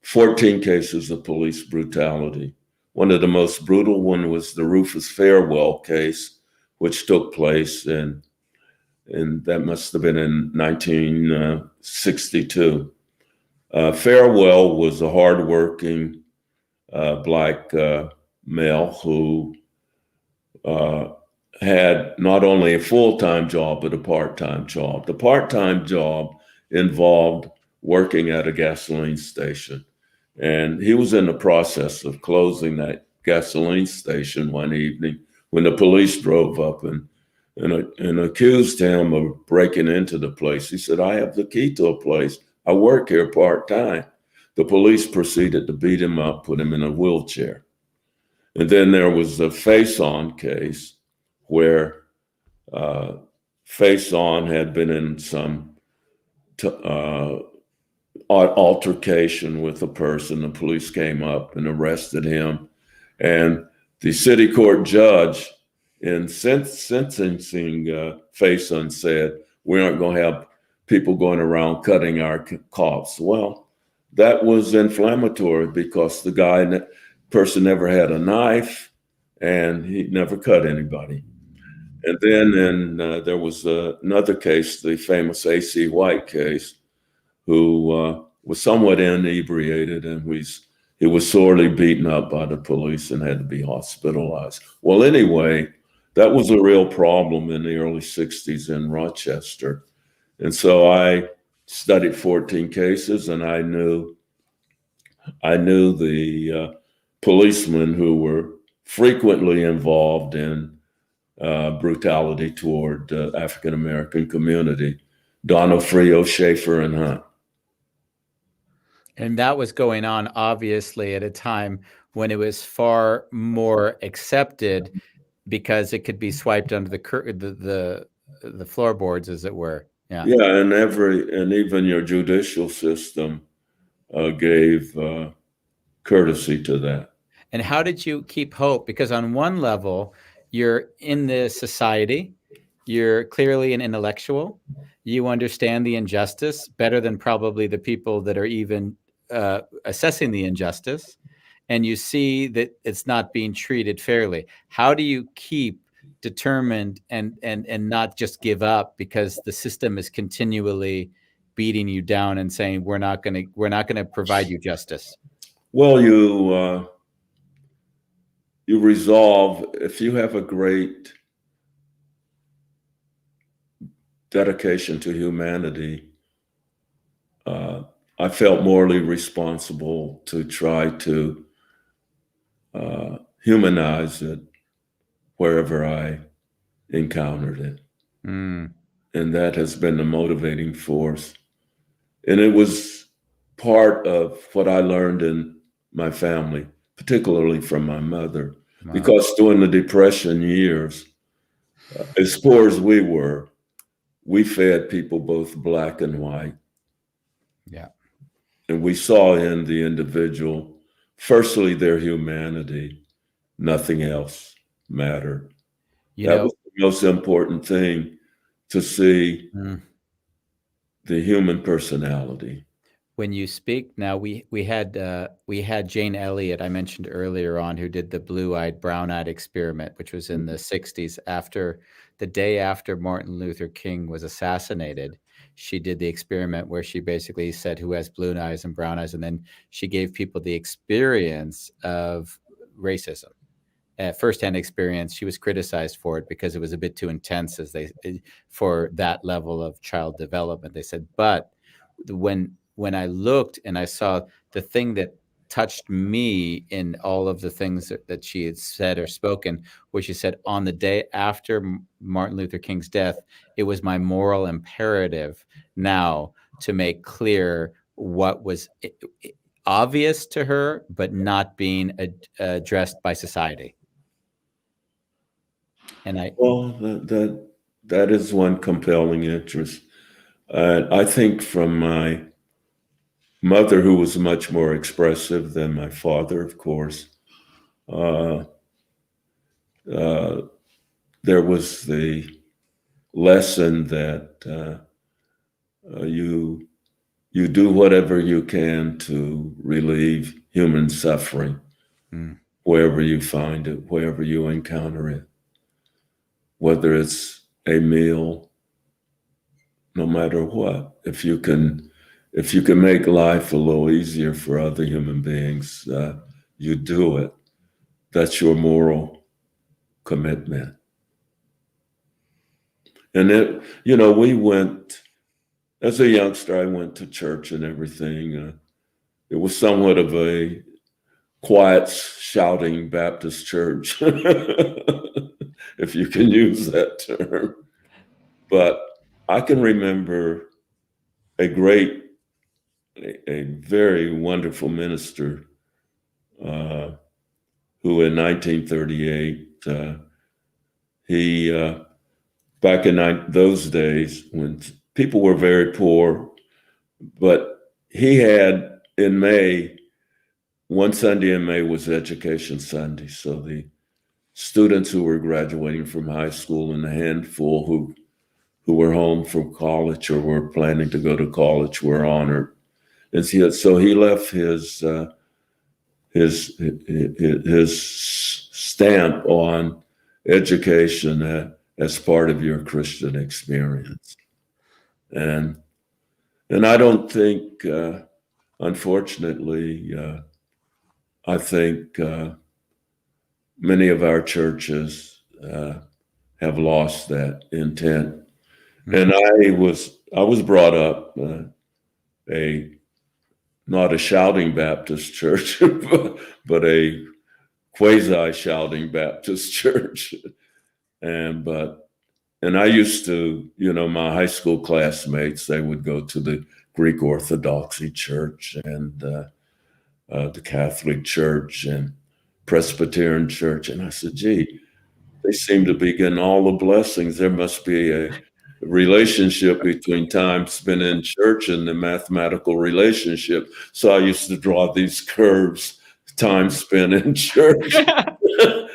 14 cases of police brutality. One of the most brutal one was the Rufus Farewell case, which took place and that must have been in 1962. Farewell was a hardworking Black male who had not only a full-time job, but a part-time job. The part-time job involved working at a gasoline station. And he was in the process of closing that gasoline station one evening when the police drove up and accused him of breaking into the place. He said, I have the key to a place. I work here part-time. The police proceeded to beat him up, put him in a wheelchair. And then there was a Face-On case where Face-On had been in some altercation with a person. The police came up and arrested him. And the city court judge in sentencing Face-On said, we aren't going to have people going around cutting our cops. Well, that was inflammatory because the person never had a knife and he never cut anybody. And then there was another case, the famous A.C. White case, who was somewhat inebriated and he was sorely beaten up by the police and had to be hospitalized. Well, anyway, that was a real problem in the early 60s in Rochester. And so I studied 14 cases and I knew the policemen who were frequently involved in brutality toward African-American community, Donofrio, Schaefer, and Hunt. And that was going on, obviously, at a time when it was far more accepted because it could be swiped under the floorboards, as it were. Yeah. Yeah, and even your judicial system gave courtesy to that. And how did you keep hope? Because on one level, you're in the society, you're clearly an intellectual, you understand the injustice better than probably the people that are even assessing the injustice, and you see that it's not being treated fairly. How do you keep determined and not just give up because the system is continually beating you down and saying we're not going to provide you justice? Well, you resolve, if you have a great dedication to humanity, I felt morally responsible to try to humanize it wherever I encountered it. Mm. And that has been the motivating force. And it was part of what I learned in my family, particularly from my mother, Wow. because during the Depression years, as poor as we were, we fed people both black and white. Yeah. And we saw in the individual, firstly, their humanity, nothing else mattered. That was the most important thing, to see the human personality. When you speak now, we had Jane Elliott, I mentioned earlier on, who did the blue-eyed, brown-eyed experiment, which was in the 60s, after the day after Martin Luther King was assassinated. She did the experiment where she basically said who has blue eyes and brown eyes, and then she gave people the experience of racism. Firsthand experience. She was criticized for it because it was a bit too intense for that level of child development. They said, but when I looked and I saw the thing that touched me in all of the things that she had said or spoken, where she said, on the day after Martin Luther King's death, it was my moral imperative now to make clear what was obvious to her, but not being addressed by society. And that is one compelling interest. I think from my mother, who was much more expressive than my father, of course, there was the lesson that you do whatever you can to relieve human suffering, wherever you find it, wherever you encounter it, whether it's a meal, no matter what. If you can make life a little easier for other human beings, you do it. That's your moral commitment. And we went, as a youngster, I went to church and everything. It was somewhat of a quiet, shouting Baptist church, if you can use that term. But I can remember a very wonderful minister who in 1938, he, back in those days when people were very poor, but he had in May, one Sunday in May was Education Sunday. So the students who were graduating from high school and a handful who were home from college or were planning to go to college were honored. And so he left his stamp on education as part of your Christian experience. And I don't think, unfortunately, I think many of our churches have lost that intent. And I was brought up not a shouting Baptist church, but a quasi-shouting Baptist church. And I used to, my high school classmates, they would go to the Greek Orthodoxy Church and the Catholic Church and Presbyterian Church. And I said, gee, they seem to be getting all the blessings. There must be a relationship between time spent in church and the mathematical relationship. So I used to draw these curves time spent in church,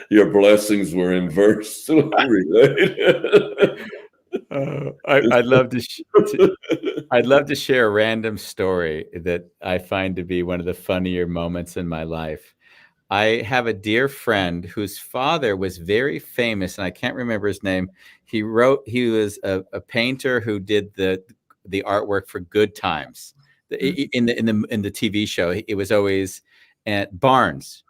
your blessings were inversely related. I'd love I'd love to share a random story that I find to be one of the funnier moments in my life. I have a dear friend whose father was very famous, and I can't remember his name. He was a painter who did the artwork for Good Times. In the TV show. It was always at Barnes.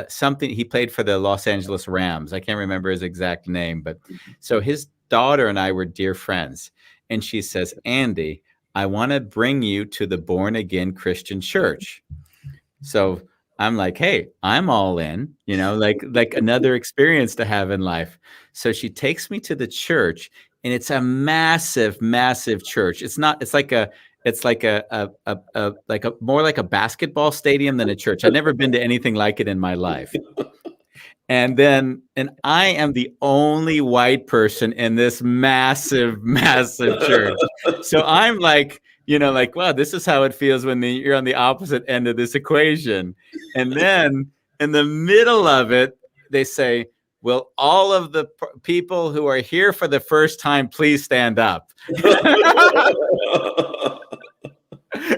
Something he played for the Los Angeles Rams. I can't remember his exact name, but so his daughter and I were dear friends, and she says, "Andy, I want to bring you to the Born Again Christian Church." So I'm like, "Hey, I'm all in, like another experience to have in life." So she takes me to the church, and it's a massive, massive church. It's like a more like a basketball stadium than a church. I've never been to anything like it in my life. And I am the only white person in this massive, massive church. So I'm like, wow, this is how it feels when you're on the opposite end of this equation. And then in the middle of it, they say, "Will all of the people who are here for the first time please stand up?"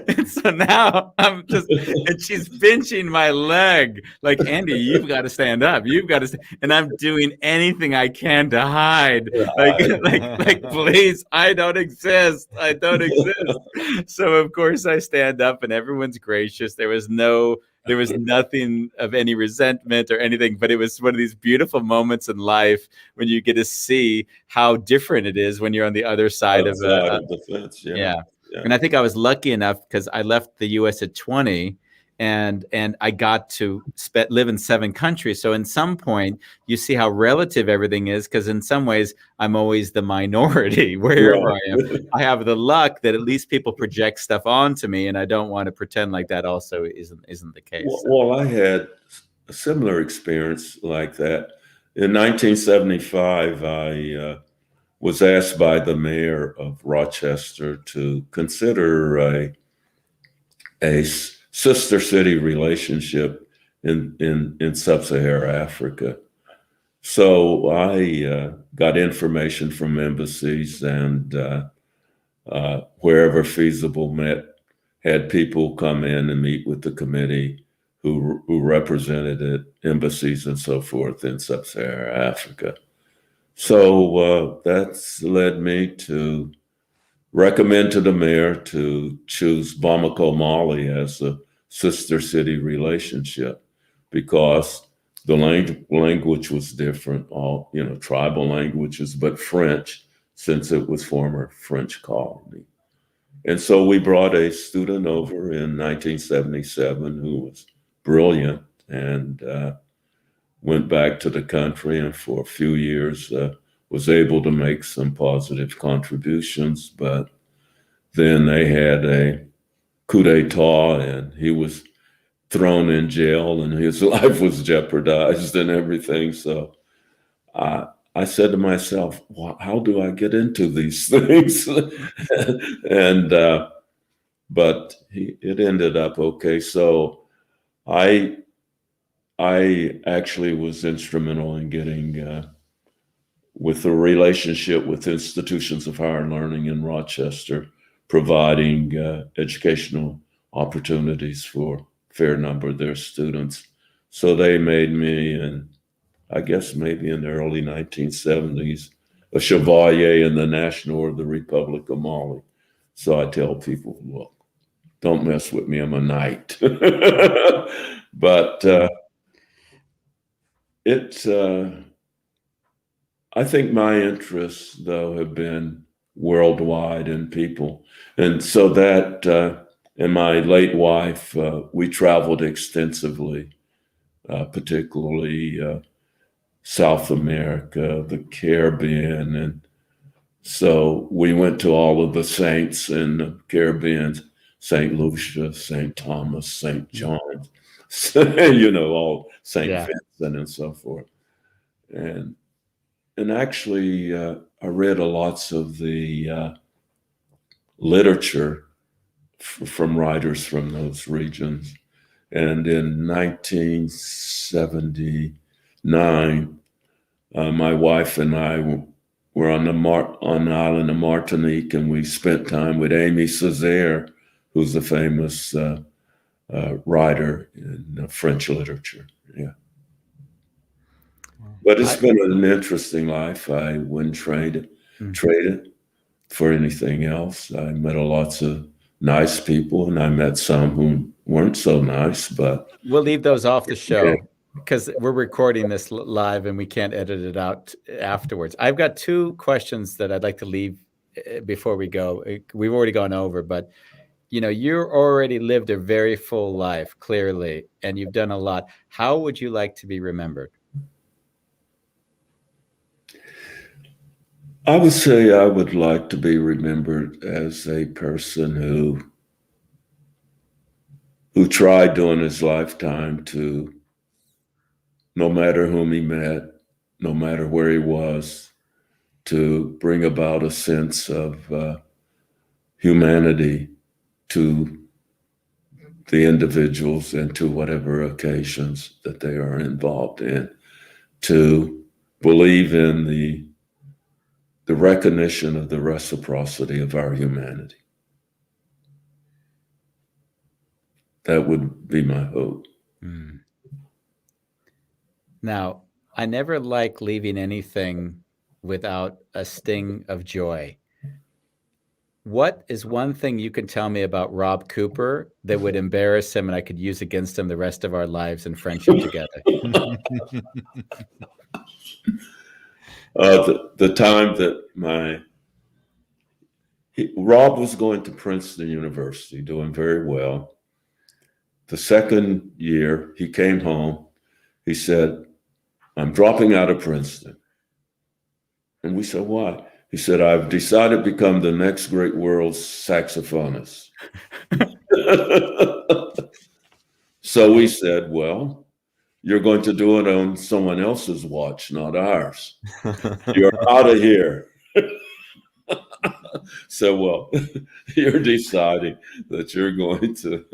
And so now and she's pinching my leg like, "Andy, you've got to stand up. You've got to." And I'm doing anything I can to hide. Like, please, I don't exist. I don't exist. So of course I stand up and everyone's gracious. There was nothing of any resentment or anything, but it was one of these beautiful moments in life when you get to see how different it is when you're on the other side of the fence. yeah. And I think I was lucky enough because I left the U.S. at 20, and I got to live in 7 countries. So in some point, you see how relative everything is, because in some ways, I'm always the minority wherever I am. I have the luck that at least people project stuff onto me, and I don't want to pretend like that also isn't the case. Well, I had a similar experience like that. In 1975, I was asked by the mayor of Rochester to consider a sister city relationship in sub-Saharan Africa. So I got information from embassies and wherever feasible had people come in and meet with the committee who represented embassies and so forth in sub-Saharan Africa. So that's led me to recommend to the mayor to choose Bamako, Mali as a sister city relationship, because the language was different, all tribal languages, but French, since it was former French colony. And so we brought a student over in 1977 who was brilliant and went back to the country, and for a few years was able to make some positive contributions. But then they had a coup d'etat, and he was thrown in jail, and his life was jeopardized and everything. So I said to myself, well, how do I get into these things? But it ended up okay. So I actually was instrumental in getting with a relationship with institutions of higher learning in Rochester, providing educational opportunities for a fair number of their students. So they made me, and I guess maybe in the early 1970s, a Chevalier in the National Order of the Republic of Mali. So I tell people, look, don't mess with me, I'm a knight. But I think my interests, though, have been worldwide in people. And so that, and my late wife, we traveled extensively, particularly South America, the Caribbean. And so we went to all of the saints in the Caribbean, St. Lucia, St. Thomas, St. John, all St. Vincent and so forth. And actually, I read lots of the literature from writers from those regions. And in 1979, my wife and I were on the island of Martinique, and we spent time with Amy Césaire, who's a famous writer in French literature. Yeah. But it's been an interesting life. I wouldn't trade it for anything else. I met lots of nice people, and I met some who weren't so nice, but we'll leave those off the show yeah. because we're recording this live and we can't edit it out afterwards. I've got two questions that I'd like to leave before we go. We've already gone over, but you already lived a very full life, clearly, and you've done a lot. How would you like to be remembered? I would say I would like to be remembered as a person who tried during his lifetime to, no matter whom he met, no matter where he was, to bring about a sense of humanity to the individuals and to whatever occasions that they are involved in, to believe in the recognition of the reciprocity of our humanity. That would be my hope. Mm. Now, I never like leaving anything without a sting of joy. What is one thing you can tell me about Rob Cooper that would embarrass him and I could use against him the rest of our lives in friendship together? The time that Rob was going to Princeton University, doing very well. The second year, he came home. He said, "I'm dropping out of Princeton." And we said, "Why?" He said, "I've decided to become the next great world saxophonist." So we said, "Well, you're going to do it on someone else's watch, not ours. You're out of here." So, well, you're deciding that you're going to,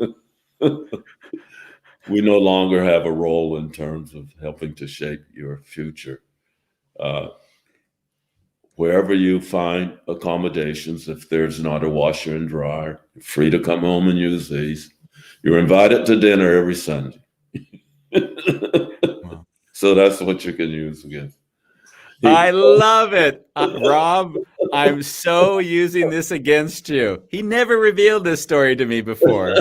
we no longer have a role in terms of helping to shape your future. Wherever you find accommodations, if there's not a washer and dryer, you're free to come home and use these. You're invited to dinner every Sunday. Wow. So that's what you can use again. I love it. Rob, I'm so using this against you. He never revealed this story to me before.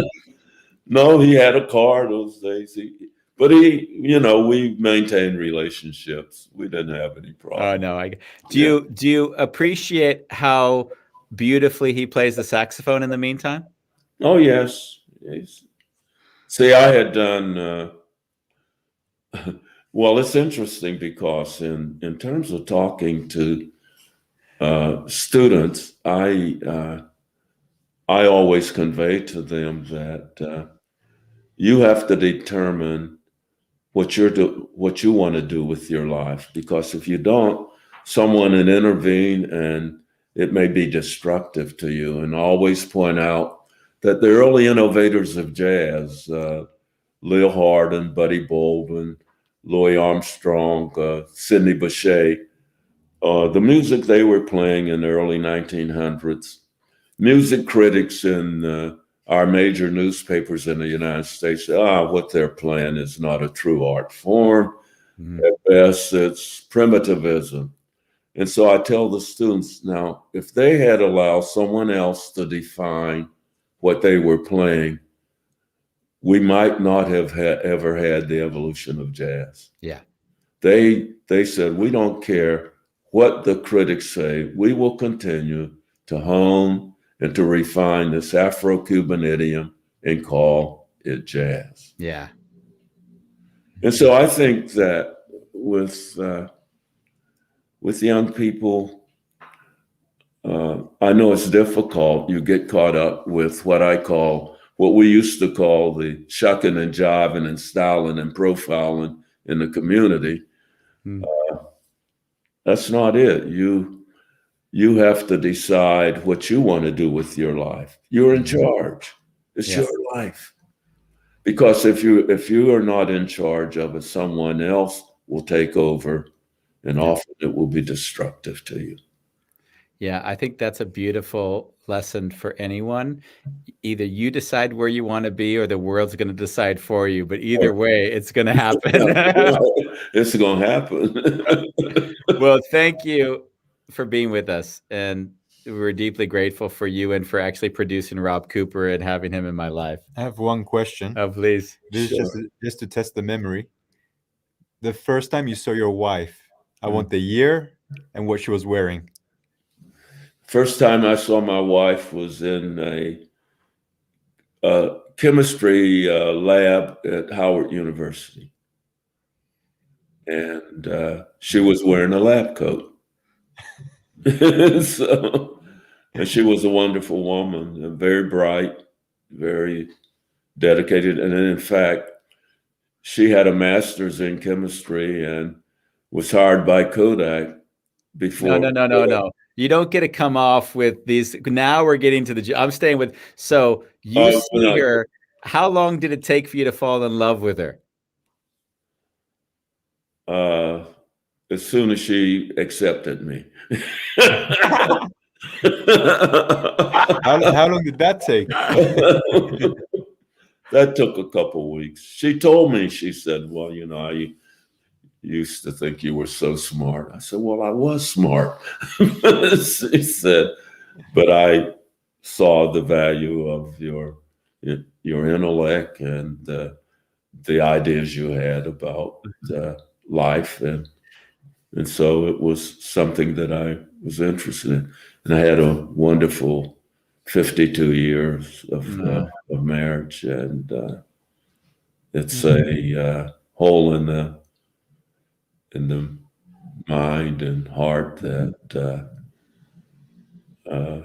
No, he had a car those days. But we maintained relationships. We didn't have any problems. Oh no! Do you appreciate how beautifully he plays the saxophone in the meantime? Oh yes. See, I had done. Well, it's interesting because in terms of talking to students, I always convey to them that you have to determine what you want to do with your life, because if you don't, someone will intervene and it may be destructive to you. And I always point out that the early innovators of jazz, Lil Hardin, Buddy Bolden, Louis Armstrong, Sidney Bechet, the music they were playing in the early 1900s, music critics in our major newspapers in the United States say, what they're playing is not a true art form. Mm-hmm. At best, it's primitivism. And so I tell the students, now, if they had allowed someone else to define what they were playing, we might not have ever had the evolution of jazz. Yeah. They said, we don't care what the critics say. We will continue to hone and to refine this Afro-Cuban idiom and call it jazz. Yeah. And so I think that with young people, I know it's difficult. You get caught up with what we used to call the shucking and jiving and styling and profiling in the community. That's not it. You have to decide what you want to do with your life. You're in charge. It's your life. Because if you are not in charge of it, someone else will take over, and often it will be destructive to you. Yeah, I think that's a beautiful lesson for anyone. Either you decide where you want to be or the world's going to decide for you, but either way, it's going to happen. It's going to happen. Well, thank you for being with us. And we're deeply grateful for you and for actually producing Rob Cooper and having him in my life. I have one question. Oh, please. This is just to test the memory. The first time you saw your wife, I want the year and what she was wearing. First time I saw my wife was in a chemistry lab at Howard University. And she was wearing a lab coat. So, and she was a wonderful woman, and very bright, very dedicated. And in fact, she had a master's in chemistry and was hired by Kodak before. No. You don't get to come off with these. Now we're getting to the. I'm staying with. So you see her. How long did it take for you to fall in love with her? As soon as she accepted me. How long did that take? That took a couple of weeks. She told me, she said, well, you know, I used to think you were so smart. I said, well, I was smart. She said, but I saw the value of your intellect and the ideas you had about life. And so it was something that I was interested in. And I had a wonderful 52 years of marriage. And it's a hole in the mind and heart that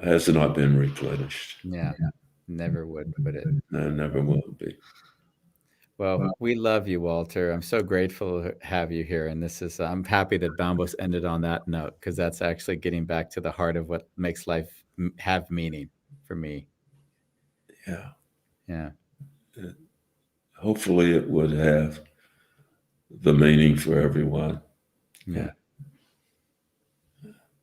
has not been replenished. Yeah, never would put it. No, never will be. Well, we love you, Walter. I'm so grateful to have you here. And this is, I'm happy that Bambos ended on that note, because that's actually getting back to the heart of what makes life have meaning for me. Yeah. Yeah. Hopefully it would have the meaning for everyone. Yeah.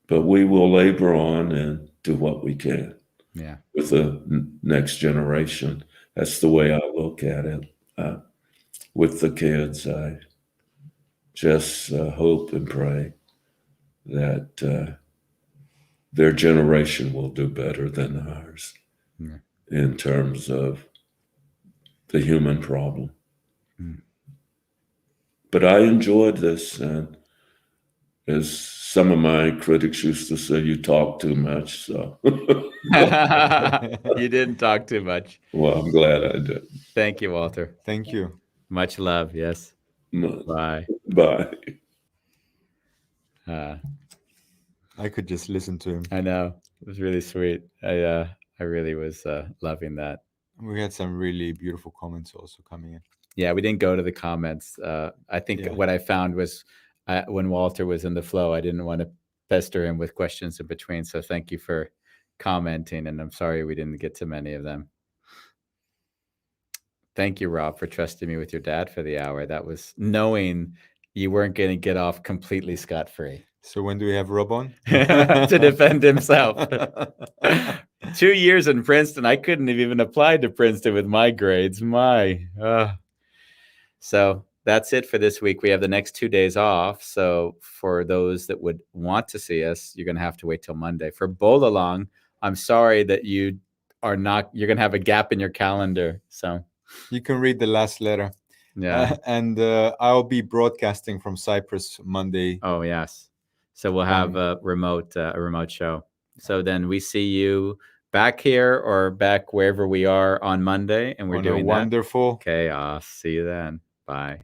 But we will labor on and do what we can. Yeah. With the next generation. That's the way I look at it. With the kids, I just hope and pray that their generation will do better than ours in terms of the human problem. But I enjoyed this, and as some of my critics used to say, you talk too much. So You didn't talk too much. Well, I'm glad I did. Thank you, Walter. Thank you. Much love. Yes. Bye. Bye. I could just listen to him. I know. It was really sweet. I really was loving that. We had some really beautiful comments also coming in. Yeah, we didn't go to the comments. I think what I found was when Walter was in the flow, I didn't want to pester him with questions in between. So thank you for commenting, and I'm sorry we didn't get to many of them. Thank you, Rob, for trusting me with your dad for the hour. That was knowing you weren't going to get off completely scot-free. So when do we have Rob on? To defend himself. 2 years in Princeton. I couldn't have even applied to Princeton with my grades. So that's it for this week. We have the next 2 days off. So for those that would want to see us, you're going to have to wait till Monday. For Bowl Along, I'm sorry that you're going to have a gap in your calendar. So you can read the last letter. Yeah. And I'll be broadcasting from Cyprus Monday. Oh, yes. So we'll have a remote show. So then we see you back here or back wherever we are on Monday, and we're doing wonderful chaos. See you then. Bye.